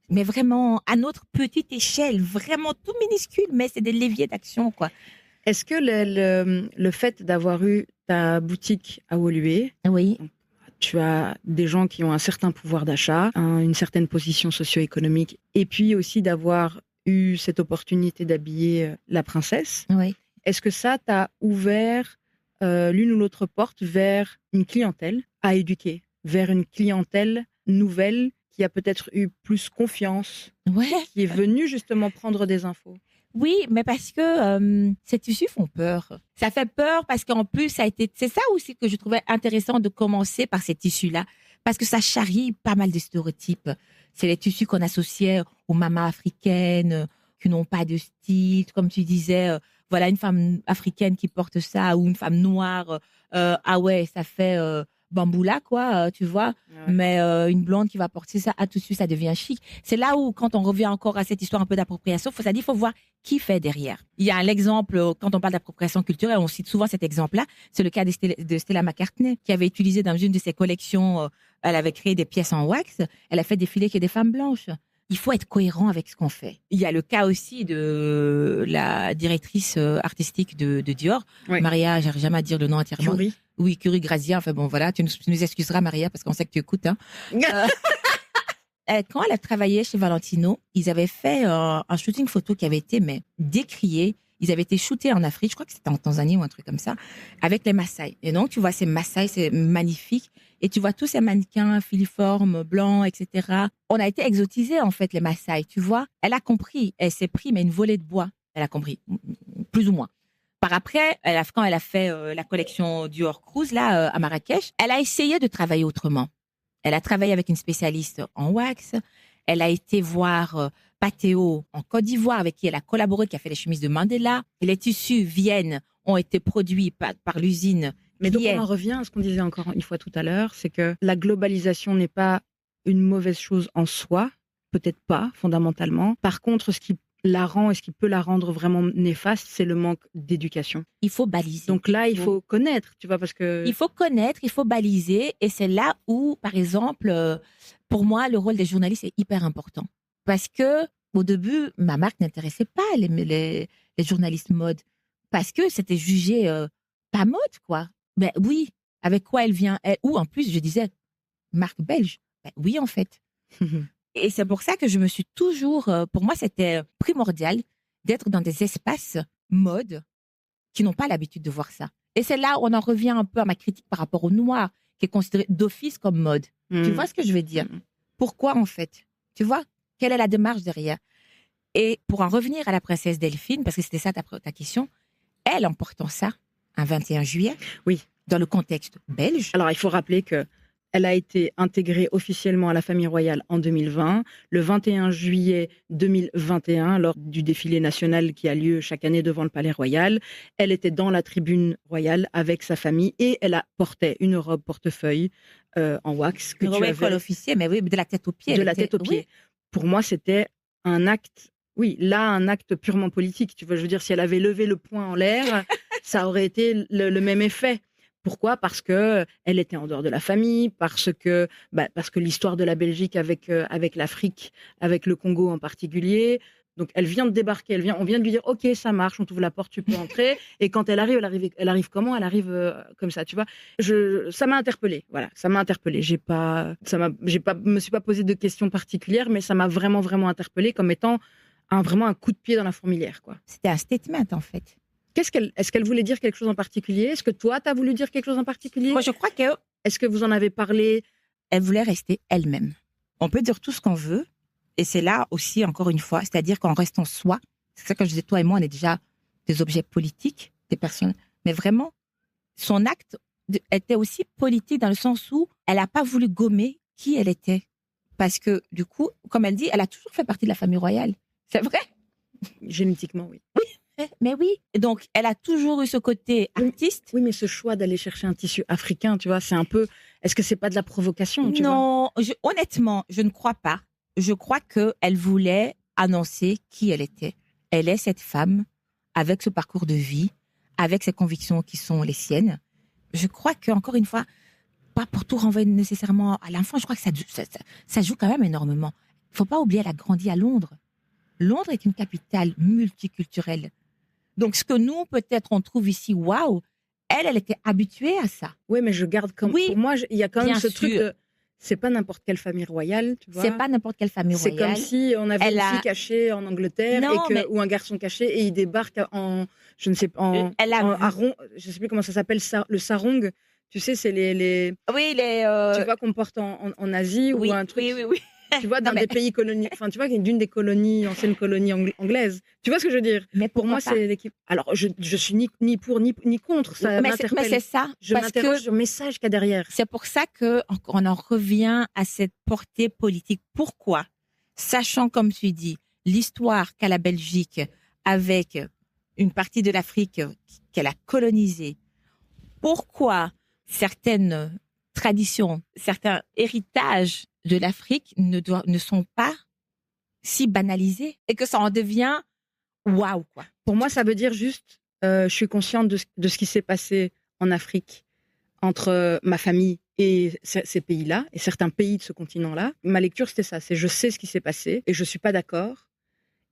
Mais vraiment, à notre petite échelle, vraiment tout minuscule, mais c'est des leviers d'action, quoi. Est-ce que le fait d'avoir eu ta boutique à Woluwe, Oui. tu as des gens qui ont un certain pouvoir d'achat, une certaine position socio-économique, et puis aussi d'avoir eu cette opportunité d'habiller la princesse, Oui. est-ce que ça t'a ouvert l'une ou l'autre porte vers une clientèle à éduquer, vers une clientèle nouvelle qui a peut-être eu plus confiance, Ouais. qui est venue justement prendre des infos? Oui, mais parce que ces tissus font peur. Ça fait peur parce qu'en plus, c'est ça aussi que je trouvais intéressant de commencer par ces tissus-là. Parce que ça charrie pas mal de stéréotypes. C'est les tissus qu'on associait aux mamas africaines qui n'ont pas de style. Comme tu disais, voilà une femme africaine qui porte ça ou une femme noire. Ah ouais, ça fait bamboula, quoi, tu vois. Ouais. Mais une blonde qui va porter ça, tout de suite, ça devient chic. C'est là où, quand on revient encore à cette histoire un peu d'appropriation, il faut voir qui fait derrière. Il y a l'exemple, quand on parle d'appropriation culturelle, on cite souvent cet exemple-là, c'est le cas de Stella McCartney, qui avait utilisé dans une de ses collections, elle avait créé des pièces en wax, elle a fait défiler que des femmes blanches. Il faut être cohérent avec ce qu'on fait. Il y a le cas aussi de la directrice artistique de Dior, Oui. Maria, j'arrive jamais à dire le nom entièrement. Curie. Oui, Curie Grazia. Enfin bon, voilà, tu nous excuseras, Maria, parce qu'on sait que tu écoutes. Hein. Quand elle a travaillé chez Valentino, ils avaient fait un shooting photo qui avait été décrié. Ils avaient été shootés en Afrique, je crois que c'était en Tanzanie ou un truc comme ça, avec les Maasai. Et donc, tu vois ces Maasai, c'est magnifique. Et tu vois tous ces mannequins filiformes, blancs, etc. On a été exotisés, en fait, les Maasai, tu vois. Elle a compris. Elle s'est pris, mais une volée de bois. Elle a compris, plus ou moins. Par après, quand elle a fait la collection Dior Cruise, là, à Marrakech, elle a essayé de travailler autrement. Elle a travaillé avec une spécialiste en wax. Elle a été voir Pateo en Côte d'Ivoire, avec qui elle a collaboré, qui a fait les chemises de Mandela. Et les tissus ont été produits par l'usine. Mais donc on en revient à ce qu'on disait encore une fois tout à l'heure, c'est que la globalisation n'est pas une mauvaise chose en soi, peut-être pas fondamentalement. Par contre, ce qui la rend et ce qui peut la rendre vraiment néfaste, c'est le manque d'éducation. Il faut baliser. Donc là, il faut connaître, tu vois, parce que... Il faut connaître, il faut baliser. Et c'est là où, par exemple, pour moi, le rôle des journalistes est hyper important. Parce que au début, ma marque n'intéressait pas les journalistes mode. Parce que c'était jugé pas mode, quoi. Ben oui, avec quoi elle vient? Ou en plus, je disais, marque belge. Ben oui, en fait. Et c'est pour ça que je me suis toujours... pour moi, c'était primordial d'être dans des espaces mode qui n'ont pas l'habitude de voir ça. Et c'est là où on en revient un peu à ma critique par rapport aux Noirs qui est considérée d'office comme mode. Tu vois ce que je veux dire? Pourquoi, en fait? Tu vois? Quelle est la démarche derrière? Et pour en revenir à la princesse Delphine, parce que c'était ça ta question, elle, en portant ça, un 21 juillet, Oui. dans le contexte belge. Alors, il faut rappeler que elle a été intégrée officiellement à la famille royale en 2020, le 21 juillet 2021, lors du défilé national qui a lieu chaque année devant le Palais Royal. Elle était dans la tribune royale avec sa famille et elle portait une robe portefeuille en wax. Une robe école officielle, mais oui, de la tête aux pieds. De la tête aux pieds. Pour moi, c'était un acte, un acte purement politique. Tu vois, je veux dire, si elle avait levé le poing en l'air, ça aurait été le même effet. Pourquoi? Parce que elle était en dehors de la famille, parce que l'histoire de la Belgique avec l'Afrique, avec le Congo en particulier. Donc elle vient de débarquer, on vient de lui dire OK, ça marche, on t'ouvre la porte, tu peux entrer. Et quand elle arrive comment? Elle arrive comme ça, tu vois. Ça m'a interpellée, voilà, ça m'a interpellée. Me suis pas posé de questions particulières, mais ça m'a vraiment vraiment interpellée comme étant vraiment un coup de pied dans la fourmilière, quoi. C'était un statement en fait. Est-ce qu'elle voulait dire quelque chose en particulier? Est-ce que toi, tu as voulu dire quelque chose en particulier? Moi, je crois que... Est-ce que vous en avez parlé? Elle voulait rester elle-même. On peut dire tout ce qu'on veut. Et c'est là aussi, encore une fois, c'est-à-dire qu'en restant soi, c'est ça que je disais, toi et moi, on est déjà des objets politiques, des personnes. Mais vraiment, son acte était aussi politique dans le sens où elle n'a pas voulu gommer qui elle était. Parce que, du coup, comme elle dit, elle a toujours fait partie de la famille royale. C'est vrai? Génétiquement, oui. Oui. Mais oui, donc elle a toujours eu ce côté artiste. Oui, mais ce choix d'aller chercher un tissu africain, tu vois, c'est un peu... Est-ce que c'est pas de la provocation, tu vois? Non, honnêtement, je ne crois pas. Je crois qu'elle voulait annoncer qui elle était. Elle est cette femme avec ce parcours de vie, avec ses convictions qui sont les siennes. Je crois qu'encore une fois, pas pour tout renvoyer nécessairement à l'enfant, je crois que ça joue quand même énormément. Il ne faut pas oublier, elle a grandi à Londres. Londres est une capitale multiculturelle. Donc, ce que nous, peut-être, on trouve ici, waouh, elle était habituée à ça. Oui, mais je garde comme... Oui, pour moi, il y a quand même ce truc sûr. de... C'est pas n'importe quelle famille royale, tu vois. C'est pas n'importe quelle famille royale. C'est comme si on avait une fille cachée en Angleterre ou un garçon caché et il débarque je ne sais pas, je sais plus comment ça s'appelle, le sarong. Tu sais, c'est les... Oui, tu vois, qu'on porte en Asie ou un truc... Oui. Tu vois, dans des pays coloniaux, enfin, tu vois, d'une des colonies, anciennes colonies anglaises. Tu vois ce que je veux dire? Mais pour moi, c'est l'équipe. Alors, je suis ni pour ni contre. Ça m'interpelle. Mais c'est ça. Je m'interroge sur le message qu'il y a derrière. C'est pour ça qu'on en revient à cette portée politique. Pourquoi? Sachant, comme tu dis, l'histoire qu'a la Belgique avec une partie de l'Afrique qu'elle a colonisée. Pourquoi certaines traditions, certains héritages de l'Afrique ne sont pas si banalisés et que ça en devient waouh, quoi. Pour moi, ça veut dire juste, je suis consciente de ce qui s'est passé en Afrique entre ma famille et ces pays-là et certains pays de ce continent-là. Ma lecture, c'était ça, c'est je sais ce qui s'est passé et je suis pas d'accord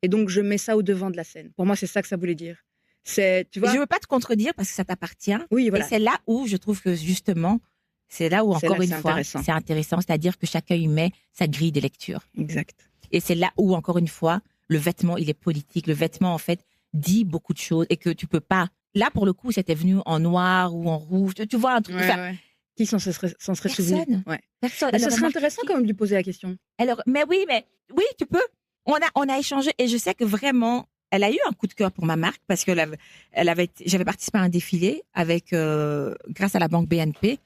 et donc je mets ça au devant de la scène. Pour moi, c'est ça que ça voulait dire. Tu vois, je veux pas te contredire parce que ça t'appartient. Oui, voilà. Et c'est là où je trouve que justement, c'est là où encore une fois, c'est intéressant, c'est-à-dire que chacun y met sa grille de lecture. Exact. Et c'est là où encore une fois, le vêtement, il est politique. Le vêtement, en fait, dit beaucoup de choses et que tu peux pas. Là, pour le coup, c'était venu en noir ou en rouge. Tu vois un truc. Ouais. Qui s'en serait souvenu? Ouais. Personne. Ça serait intéressant quand même de lui poser la question. Alors, mais oui, tu peux. On a échangé et je sais que vraiment, elle a eu un coup de cœur pour ma marque parce que j'avais participé à un défilé avec, grâce à la banque BNP.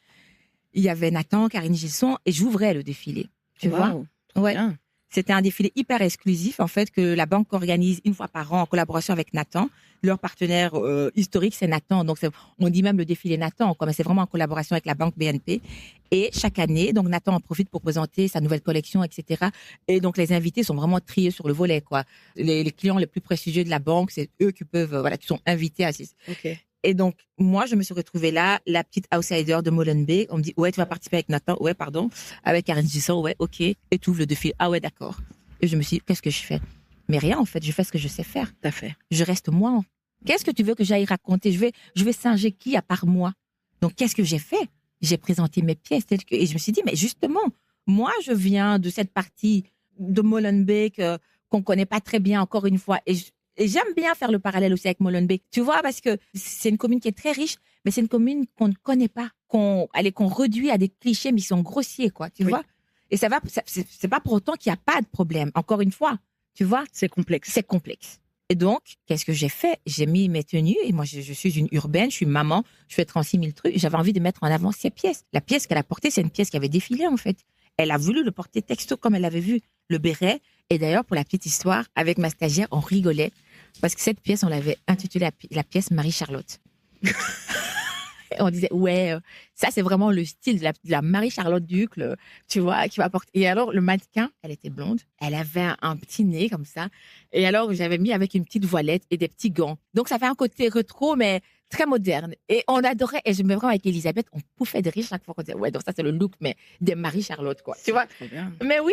Il y avait Nathan, Karine Gilson et j'ouvrais le défilé. Tu vois? Ouais. Bien. C'était un défilé hyper exclusif, en fait, que la banque organise une fois par an en collaboration avec Nathan. Leur partenaire historique, c'est Nathan. Donc, on dit même le défilé Nathan, quoi, mais c'est vraiment en collaboration avec la banque BNP. Et chaque année, donc, Nathan en profite pour présenter sa nouvelle collection, etc. Et donc, les invités sont vraiment triés sur le volet, quoi. Les clients les plus prestigieux de la banque, c'est eux qui peuvent, qui sont invités à assister. Ok. Et donc, moi, je me suis retrouvée là, la petite outsider de Molenbeek. On me dit, ouais, tu vas participer avec Nathan. Ouais, pardon. Avec Karine Gisson. Ouais, ok. Et tu ouvres le défilé. Ah ouais, d'accord. Et je me suis dit, qu'est-ce que je fais? Mais rien, en fait. Je fais ce que je sais faire. T'as fait. Je reste moi. Qu'est-ce que tu veux que j'aille raconter? Je vais singer qui à part moi? Donc, qu'est-ce que j'ai fait? J'ai présenté mes pièces. Et je me suis dit, mais justement, moi, je viens de cette partie de Molenbeek qu'on connaît pas très bien, encore une fois. Et j'aime bien faire le parallèle aussi avec Molenbeek. Tu vois, parce que c'est une commune qui est très riche, mais c'est une commune qu'on ne connaît pas, qu'on réduit à des clichés, mais ils sont grossiers, quoi, tu vois. Et c'est pas pour autant qu'il n'y a pas de problème. Encore une fois, tu vois. C'est complexe. C'est complexe. Et donc, qu'est-ce que j'ai fait? J'ai mis mes tenues, et moi, je suis une urbaine, je suis maman, je fais 36 000 trucs. J'avais envie de mettre en avant ces pièces. La pièce qu'elle a portée, c'est une pièce qui avait défilé, en fait. Elle a voulu le porter texto comme elle avait vu le béret. Et d'ailleurs, pour la petite histoire, avec ma stagiaire, on rigolait. Parce que cette pièce, on l'avait intitulée la pièce Marie-Charlotte. On disait, ça, c'est vraiment le style de la Marie-Charlotte Ducle, tu vois, qui va porter. Et alors, le mannequin, elle était blonde. Elle avait un petit nez comme ça. Et alors, j'avais mis avec une petite voilette et des petits gants. Donc, ça fait un côté rétro, mais très moderne. Et on adorait. Et je me vraiment avec Elisabeth, on pouffait de rire chaque fois qu'on disait, donc ça, c'est le look, mais des Marie-Charlotte, quoi. Tu vois? Très bien. Mais oui,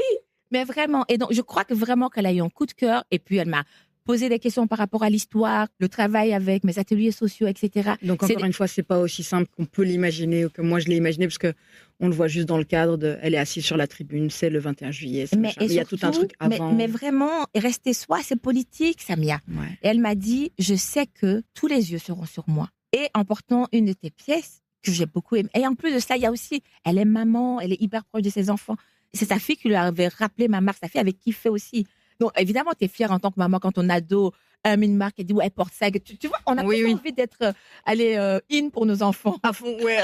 mais vraiment. Et donc, je crois que vraiment qu'elle a eu un coup de cœur. Et puis, elle m'a poser des questions par rapport à l'histoire, le travail avec mes ateliers sociaux, etc. Donc encore une fois, c'est pas aussi simple qu'on peut l'imaginer ou que moi je l'ai imaginé, parce que on le voit juste dans le cadre de, elle est assise sur la tribune, c'est le 21 juillet. Il y a tout un truc avant. Mais vraiment, rester soi, c'est politique, Samia. Ouais. Et elle m'a dit, je sais que tous les yeux seront sur moi. Et en portant une de tes pièces que j'ai beaucoup aimée. Et en plus de ça, il y a aussi, elle est maman, elle est hyper proche de ses enfants. C'est sa fille qui lui avait rappelé ma marque, sa fille avait kiffé aussi. Donc, évidemment, tu es fière en tant que maman quand ton ado aime une marque et dit, ouais, elle porte ça. Tu vois, on a plus envie d'être in pour nos enfants. À fond, ouais.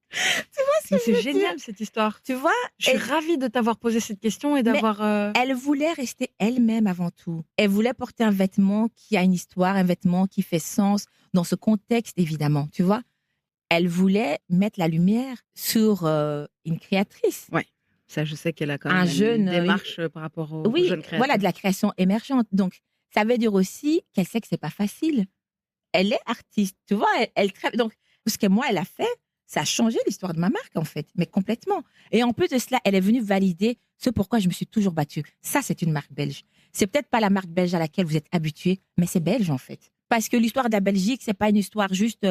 Tu vois ce que c'est génial, cette histoire. Tu vois, je suis ravie de t'avoir posé cette question et d'avoir... Elle voulait rester elle-même avant tout. Elle voulait porter un vêtement qui a une histoire, un vêtement qui fait sens dans ce contexte, évidemment. Tu vois, elle voulait mettre la lumière sur une créatrice. Ouais. Ça, je sais qu'elle a quand même une démarche par rapport aux jeunes créateurs. Voilà, de la création émergente. Donc, ça veut dire aussi qu'elle sait que c'est pas facile. Elle est artiste, tu vois. Elle crève. Donc, ce que moi, elle a fait, ça a changé l'histoire de ma marque, en fait, mais complètement. Et en plus de cela, elle est venue valider ce pourquoi je me suis toujours battue. Ça, c'est une marque belge. C'est peut-être pas la marque belge à laquelle vous êtes habitués, mais c'est belge, en fait. Parce que l'histoire de la Belgique, c'est pas une histoire juste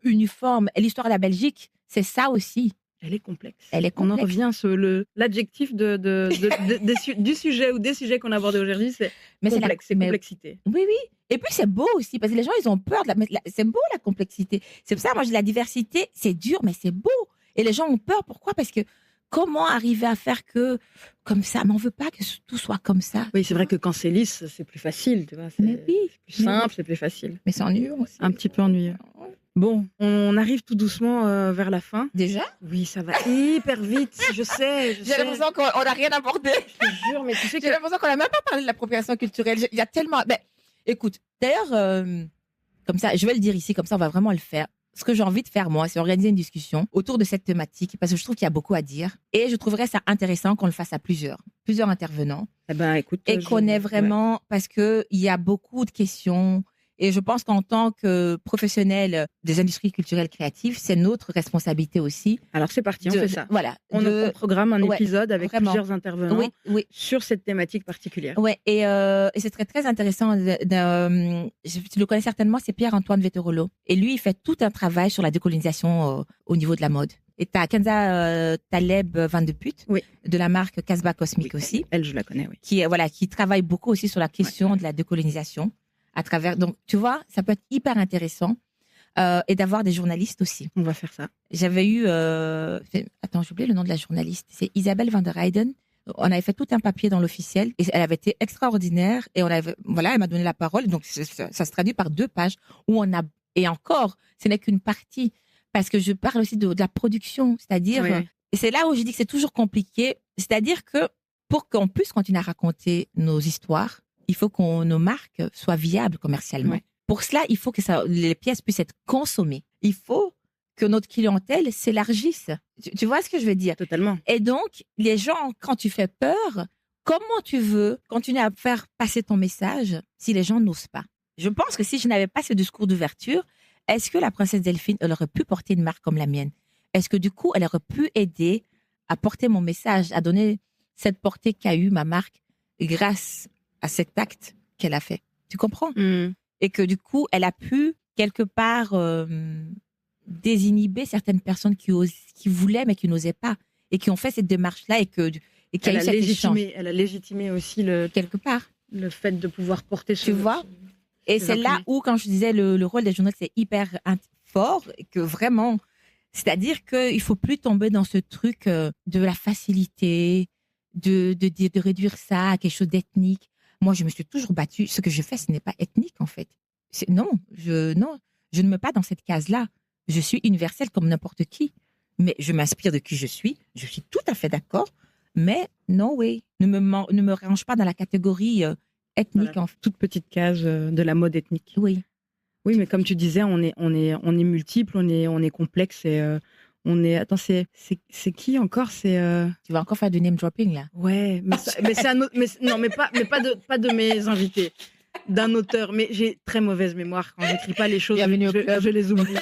uniforme. Et l'histoire de la Belgique, c'est ça aussi. Elle est complexe. Elle est complexe. On en revient sur l'adjectif du sujet ou des sujets qu'on a abordés aujourd'hui, c'est complexe, c'est complexité. Oui, oui. Et puis c'est beau aussi, parce que les gens, ils ont peur. C'est beau la complexité. C'est pour ça, moi, je dis la diversité, c'est dur, mais c'est beau. Et les gens ont peur. Pourquoi? Parce que comment arriver à faire que, comme ça, mais on veut pas que tout soit comme ça. Oui, c'est vrai que quand c'est lisse, c'est plus facile, tu vois. Mais oui. C'est plus simple, c'est plus facile. Mais c'est ennuyeux aussi. Un petit peu ennuyeux. Bon, on arrive tout doucement vers la fin. Déjà? Oui, ça va hyper vite, je sais. J'ai l'impression qu'on n'a rien abordé. Je te jure, mais tu sais J'ai l'impression qu'on n'a même pas parlé de l'appropriation culturelle. Il y a tellement... Ben, écoute, d'ailleurs, comme ça, je vais le dire ici, comme ça, on va vraiment le faire. Ce que j'ai envie de faire, moi, c'est organiser une discussion autour de cette thématique, parce que je trouve qu'il y a beaucoup à dire. Et je trouverais ça intéressant qu'on le fasse à plusieurs intervenants. Eh ben, écoute, et qu'on ait vraiment... Parce qu'il y a beaucoup de questions... Et je pense qu'en tant que professionnel des industries culturelles créatives, c'est notre responsabilité aussi. Alors c'est parti, on fait ça. Voilà. On programme un épisode avec plusieurs intervenants sur cette thématique particulière. Ouais. Et c'est très, très intéressant. Tu le connais certainement, c'est Pierre-Antoine Vetterolo. Et lui, il fait tout un travail sur la décolonisation au niveau de la mode. Et tu as Kenza Taleb Van de Put, de la marque Casbah Cosmic aussi. Elle, je la connais, oui. Qui travaille beaucoup aussi sur la question de la décolonisation. À travers, donc, tu vois, ça peut être hyper intéressant et d'avoir des journalistes aussi. On va faire ça. J'avais eu, attends, j'ai oublié le nom de la journaliste. C'est Isabelle van der Heyden. On avait fait tout un papier dans l'officiel et elle avait été extraordinaire et elle m'a donné la parole. Donc, ça se traduit par 2 pages où on a, et encore, ce n'est qu'une partie parce que je parle aussi de la production, c'est-à-dire, et c'est là où je dis que c'est toujours compliqué. C'est-à-dire que pour qu'on puisse continuer à raconter nos histoires, il faut que nos marques soient viables commercialement. Ouais. Pour cela, il faut que les pièces puissent être consommées. Il faut que notre clientèle s'élargisse. Tu vois ce que je veux dire? Totalement. Et donc, les gens, quand tu fais peur, comment tu veux continuer à faire passer ton message si les gens n'osent pas? Je pense que si je n'avais pas ce discours d'ouverture, est-ce que la princesse Delphine, elle aurait pu porter une marque comme la mienne? Est-ce que du coup, elle aurait pu aider à porter mon message, à donner cette portée qu'a eu ma marque grâce à cet acte qu'elle a fait. Tu comprends? Et que du coup, elle a pu, quelque part, désinhiber certaines personnes qui voulaient, mais qui n'osaient pas. Et qui ont fait cette démarche-là et qui a eu cet échange. Elle a légitimé aussi quelque part le fait de pouvoir porter tu vois? Et c'est là où, quand je disais le rôle des journalistes, c'est hyper fort, et que vraiment, c'est-à-dire qu'il faut plus tomber dans ce truc de la facilité, de réduire ça à quelque chose d'ethnique. Moi, je me suis toujours battue. Ce que je fais, ce n'est pas ethnique, en fait. Non, je ne me mets pas dans cette case-là. Je suis universelle comme n'importe qui. Mais je m'inspire de qui je suis. Je suis tout à fait d'accord. Mais no way. Ne me range pas dans la catégorie ethnique. Voilà, toute petite case de la mode ethnique. Oui. Oui, mais comme tu disais, on est multiples, on est complexe et on est. Attends, c'est qui encore? C'est. Tu vas encore faire du name dropping là? Ouais, mais c'est un autre. Non, mais pas de mes invités, d'un auteur. Mais j'ai très mauvaise mémoire quand j'écris pas les choses. Je les oublie.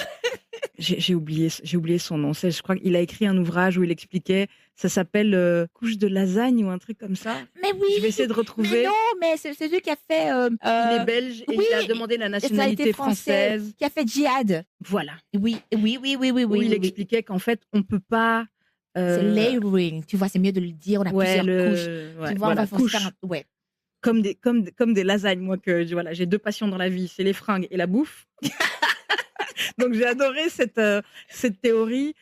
J'ai oublié son nom. Je crois qu'il a écrit un ouvrage où il expliquait. Ça s'appelle Couche de lasagne ou un truc comme ça. Mais oui. Je vais essayer de retrouver. Mais non, mais c'est celui qui a fait. Il est belge et il a demandé la nationalité française. Qui a fait Djihad. Voilà. Oui. Où il expliquait qu'en fait, on peut pas. C'est layering. Tu vois, c'est mieux de le dire. On a plusieurs couches. Ouais, tu vois, voilà, on va couches. faire ouais. Comme des lasagnes. Moi, voilà, j'ai 2 passions dans la vie, c'est les fringues et la bouffe. Donc j'ai adoré cette théorie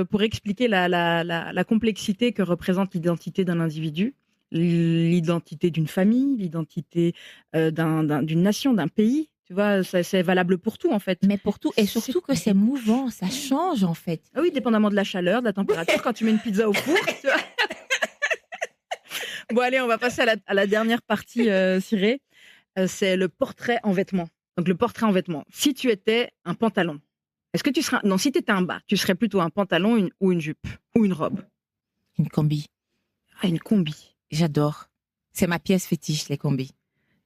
pour expliquer la complexité que représente l'identité d'un individu, l'identité d'une famille, l'identité d'une nation, d'un pays. Tu vois, c'est valable pour tout en fait. Mais pour tout, et surtout que c'est mouvant, ça change en fait. Ah oui, dépendamment de la chaleur, de la température, quand tu mets une pizza au four. Tu vois. Bon allez, on va passer à la dernière partie, Ciré. C'est le portrait en vêtements. Donc, le portrait en vêtements. Si tu étais un pantalon, est-ce que tu serais. Non, si tu étais un bas, tu serais plutôt un pantalon ou une jupe ou une robe? Une combi. Ah, une combi. J'adore. C'est ma pièce fétiche, les combis.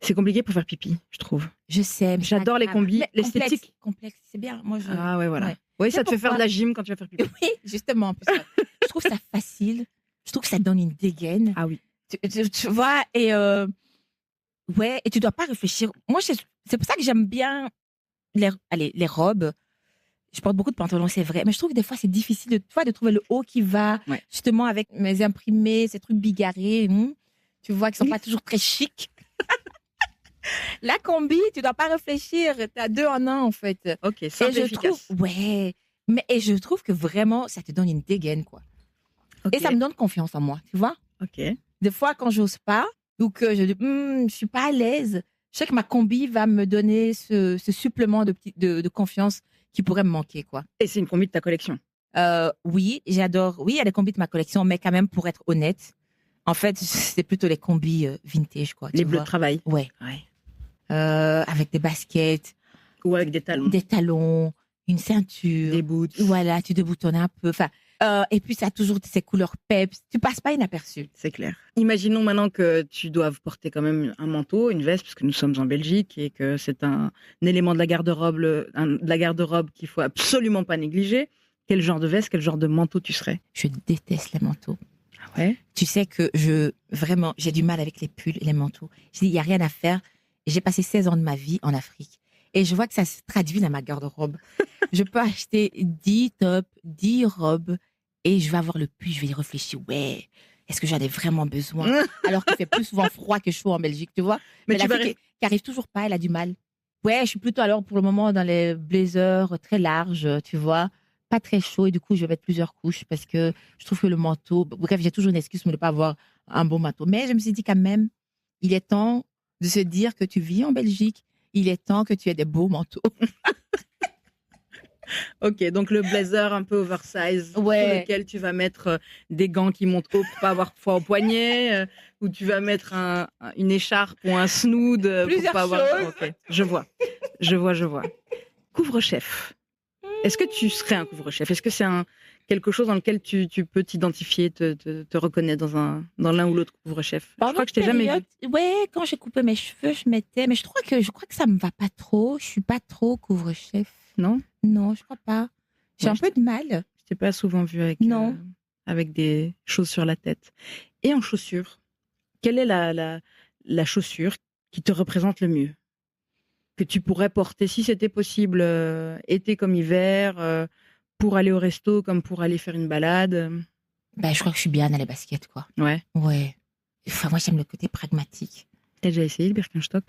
C'est compliqué pour faire pipi, je trouve. Je sais. Mais j'adore les combis. L'esthétique. Complexe, c'est bien. Moi, Ah ouais, voilà. Ouais. Oui, ça te fait faire de la gym quand tu vas faire pipi. Oui, justement. En plus, je trouve ça facile. Je trouve que ça donne une dégaine. Ah oui. Tu vois, et ouais, et tu dois pas réfléchir. Moi, c'est pour ça que j'aime bien les robes. Je porte beaucoup de pantalons, c'est vrai, mais je trouve que des fois c'est difficile de trouver le haut qui va, justement avec mes imprimés, ces trucs bigarrés, tu vois, qui sont pas toujours très chics. La combi, tu dois pas réfléchir, tu as 2 en 1 en fait. Ok, simple et efficace. Et je trouve que vraiment ça te donne une dégaine quoi. Okay. Et ça me donne confiance en moi, tu vois. Ok. Des fois quand j'ose pas ou que je dis je suis pas à l'aise, je sais que ma combi va me donner ce supplément de confiance qui pourrait me manquer, quoi. Et c'est une combi de ta collection? Oui, j'adore. Oui, il y a des combis de ma collection, mais quand même, pour être honnête, en fait, c'est plutôt les combis vintage, quoi. Les bleus de travail? Ouais. Avec des baskets. Ou avec des talons? Des talons, une ceinture. Des boots. Voilà, tu déboutonnes un peu. Enfin, et puis, ça a toujours ces couleurs peps. Tu passes pas inaperçu. C'est clair. Imaginons maintenant que tu doives porter quand même un manteau, une veste, parce que nous sommes en Belgique et que c'est un élément de la garde-robe qu'il faut absolument pas négliger. Quel genre de veste, quel genre de manteau tu serais? Je déteste les manteaux. Ah ouais? Tu sais que vraiment, j'ai du mal avec les pulls et les manteaux. Je dis, il n'y a rien à faire. J'ai passé 16 ans de ma vie en Afrique. Et je vois que ça se traduit dans ma garde-robe. Je peux acheter 10 tops, 10 robes. Et je vais avoir le pull, je vais y réfléchir. Ouais, est-ce que j'en ai vraiment besoin? Alors qu'il fait plus souvent froid que chaud en Belgique, tu vois. Mais la fille qui arrive toujours pas, elle a du mal. Ouais, je suis plutôt alors pour le moment dans les blazers très larges, tu vois. Pas très chaud et du coup, je vais mettre plusieurs couches parce que je trouve que le manteau... Bref, j'ai toujours une excuse pour ne pas avoir un bon manteau. Mais je me suis dit quand même, il est temps de se dire que tu vis en Belgique. Il est temps que tu aies des beaux manteaux. Ok, donc le blazer un peu oversize, sur lequel tu vas mettre des gants qui montent haut pour pas avoir froid au poignet, ou tu vas mettre une écharpe ou un snood pour pas avoir. Okay. Je vois. Couvre-chef. Est-ce que tu serais un couvre-chef? Est-ce que c'est quelque chose dans lequel tu peux t'identifier, te reconnaître dans l'un ou l'autre couvre-chef? Je crois que je t'ai jamais vu. Ouais, quand j'ai coupé mes cheveux, je mettais, mais je crois que ça me va pas trop. Je suis pas trop couvre-chef. Non? Non, je crois pas. J'ai un peu de mal. Je t'ai pas souvent vu avec des choses sur la tête. Et en chaussures, quelle est la chaussure qui te représente le mieux? Que tu pourrais porter, si c'était possible, été comme hiver, pour aller au resto comme pour aller faire une balade? Je crois que je suis bien dans les baskets, quoi. Ouais. Ouais. Enfin, moi, j'aime le côté pragmatique. T'as déjà essayé le Birkenstock?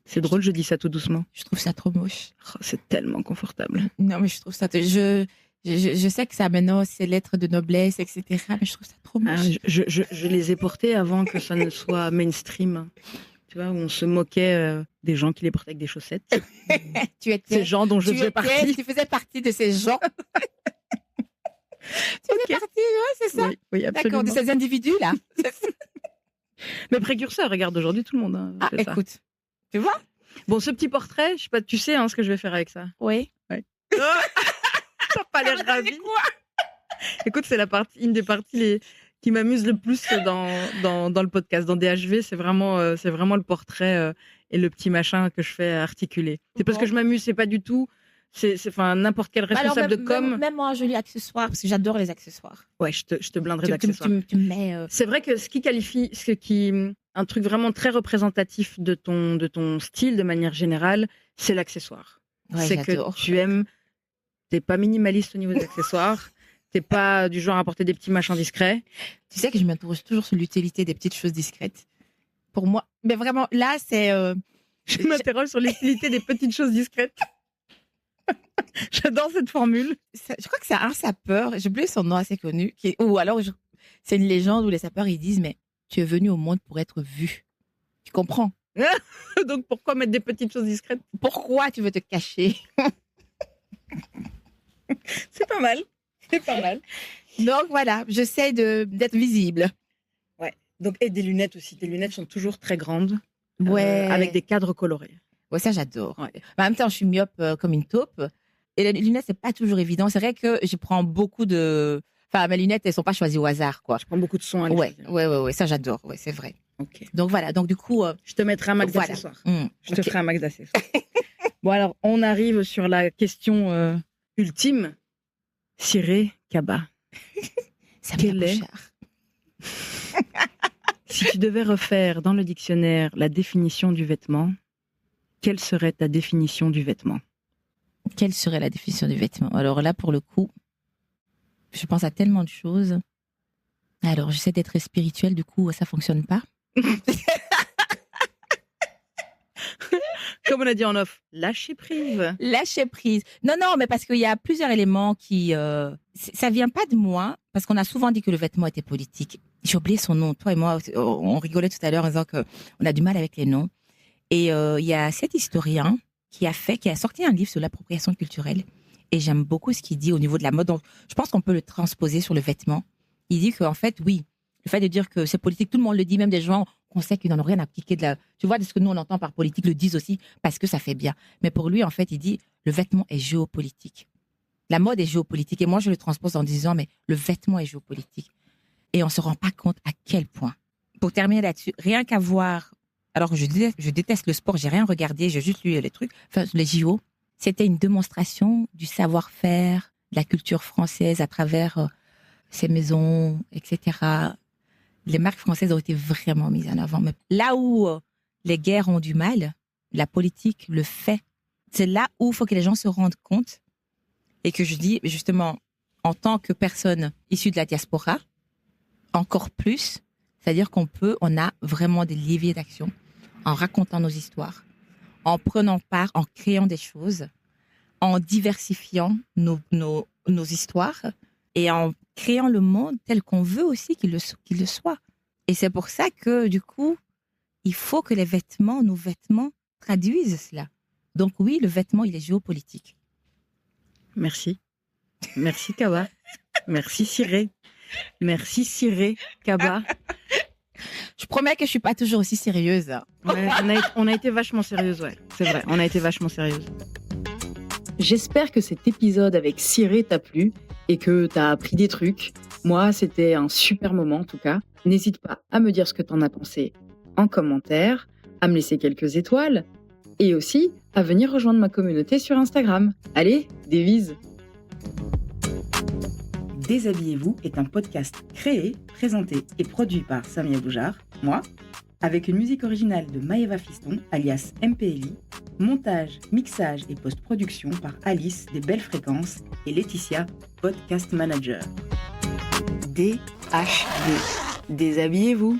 C'est drôle, je dis ça tout doucement. Je trouve ça trop moche. Oh, c'est tellement confortable. Non, mais je trouve ça... Je sais que ça, maintenant, c'est lettres de noblesse, etc. Mais je trouve ça trop moche. Je les ai portés avant que ça ne soit mainstream. Tu vois, où on se moquait des gens qui les portaient avec des chaussettes. Ces gens dont je faisais partie. Tu faisais partie de ces gens. Tu faisais partie, ouais, c'est ça. Oui, absolument. D'accord, de ces individus-là. Mais précurseur, regarde, aujourd'hui, tout le monde fait ça. Écoute, tu vois. Bon, ce petit portrait, je sais pas, tu sais ce que je vais faire avec ça. Oui. T'as pas l'air ravi. Écoute, c'est une des parties qui m'amuse le plus dans le podcast. Dans DHV, c'est vraiment le portrait et le petit machin que je fais articuler. C'est parce que je m'amuse, c'est pas du tout... C'est n'importe quel responsable de com. Même moi, je lis accessoires, parce que j'adore les accessoires. Ouais, je te blinderai d'accessoires. Tu mets... C'est vrai que un truc vraiment très représentatif de ton style, de manière générale, c'est l'accessoire. Ouais, c'est j'adore. que tu aimes... T'es pas minimaliste au niveau des accessoires. T'es pas du genre à porter des petits machins discrets. Tu sais que je m'interroge toujours sur l'utilité des petites choses discrètes. Pour moi, mais vraiment, là, c'est... Je m'interroge sur l'utilité des petites choses discrètes. J'adore cette formule. Je crois que c'est un sapeur, j'ai oublié son nom assez connu, ou alors c'est une légende où les sapeurs ils disent mais tu es venu au monde pour être vu. Tu comprends? Donc pourquoi mettre des petites choses discrètes? Pourquoi tu veux te cacher? C'est pas mal. C'est pas mal. Donc voilà, j'essaie d'être visible. Ouais. Donc et des lunettes aussi. Tes lunettes sont toujours très grandes. Ouais. Avec des cadres colorés. Ouais, ça j'adore. Ouais. En même temps, je suis myope comme une taupe. Et les lunettes, c'est pas toujours évident. C'est vrai que je prends beaucoup de... Enfin, mes lunettes, elles sont pas choisies au hasard, quoi. Je prends beaucoup de sons à les choisir. Ouais, ça j'adore. Ouais, c'est vrai. Ok. Donc voilà, donc du coup... je te mettrai un max d'accessoires. Je te Ok. ferai un max d'accessoires. Bon alors, on arrive sur la question ultime. Ciré Kaba. Quel est... Si tu devais refaire dans le dictionnaire la définition du vêtement, quelle serait ta définition du vêtement? Quelle serait la définition du vêtement? Alors là, pour le coup, je pense à tellement de choses. Alors, j'essaie d'être spirituelle, du coup, ça fonctionne pas. Comme on a dit en off, lâcher prise. Lâcher prise. Non, mais parce qu'il y a plusieurs éléments qui... ça vient pas de moi, parce qu'on a souvent dit que le vêtement était politique. J'ai oublié son nom. Toi et moi, on rigolait tout à l'heure en disant qu'on a du mal avec les noms. Et il y a cet historien qui a sorti un livre sur l'appropriation culturelle. Et j'aime beaucoup ce qu'il dit au niveau de la mode. Donc, je pense qu'on peut le transposer sur le vêtement. Il dit qu'en fait, oui, le fait de dire que c'est politique, tout le monde le dit, même des gens qu'on sait qu'ils n'en ont rien à piquer de la... Tu vois, de ce que nous, on entend par politique, le disent aussi parce que ça fait bien. Mais pour lui, en fait, il dit, le vêtement est géopolitique. La mode est géopolitique. Et moi, je le transpose en disant, mais le vêtement est géopolitique. Et on ne se rend pas compte à quel point. Pour terminer là-dessus, rien qu'à voir... Alors que je déteste le sport, j'ai rien regardé, j'ai juste lu les trucs. Enfin, les JO, c'était une démonstration du savoir-faire, de la culture française à travers ces maisons, etc. Les marques françaises ont été vraiment mises en avant. Mais là où les guerres ont du mal, la politique le fait. C'est là où il faut que les gens se rendent compte. Et que je dis, justement, en tant que personne issue de la diaspora, encore plus, c'est-à-dire on a vraiment des leviers d'action en racontant nos histoires, en prenant part, en créant des choses, en diversifiant nos histoires et en créant le monde tel qu'on veut aussi qu'il le soit. Et c'est pour ça que, du coup, il faut que nos vêtements traduisent cela. Donc oui, le vêtement, il est géopolitique. Merci. Merci, Kaba. Merci, Ciré. Merci, Ciré Kaba. Je promets que je suis pas toujours aussi sérieuse. Ouais, on a été vachement sérieuse, ouais. C'est vrai, on a été vachement sérieuse. J'espère que cet épisode avec Ciré t'a plu et que t'as appris des trucs. Moi, c'était un super moment en tout cas. N'hésite pas à me dire ce que t'en as pensé en commentaire, à me laisser quelques étoiles et aussi à venir rejoindre ma communauté sur Instagram. Allez, des bises! Déshabillez-vous est un podcast créé, présenté et produit par Samia Boujard, moi, avec une musique originale de Maëva Fiston, alias MPLI, montage, mixage et post-production par Alice des Belles Fréquences et Laetitia, Podcast Manager. DHD. Déshabillez-vous!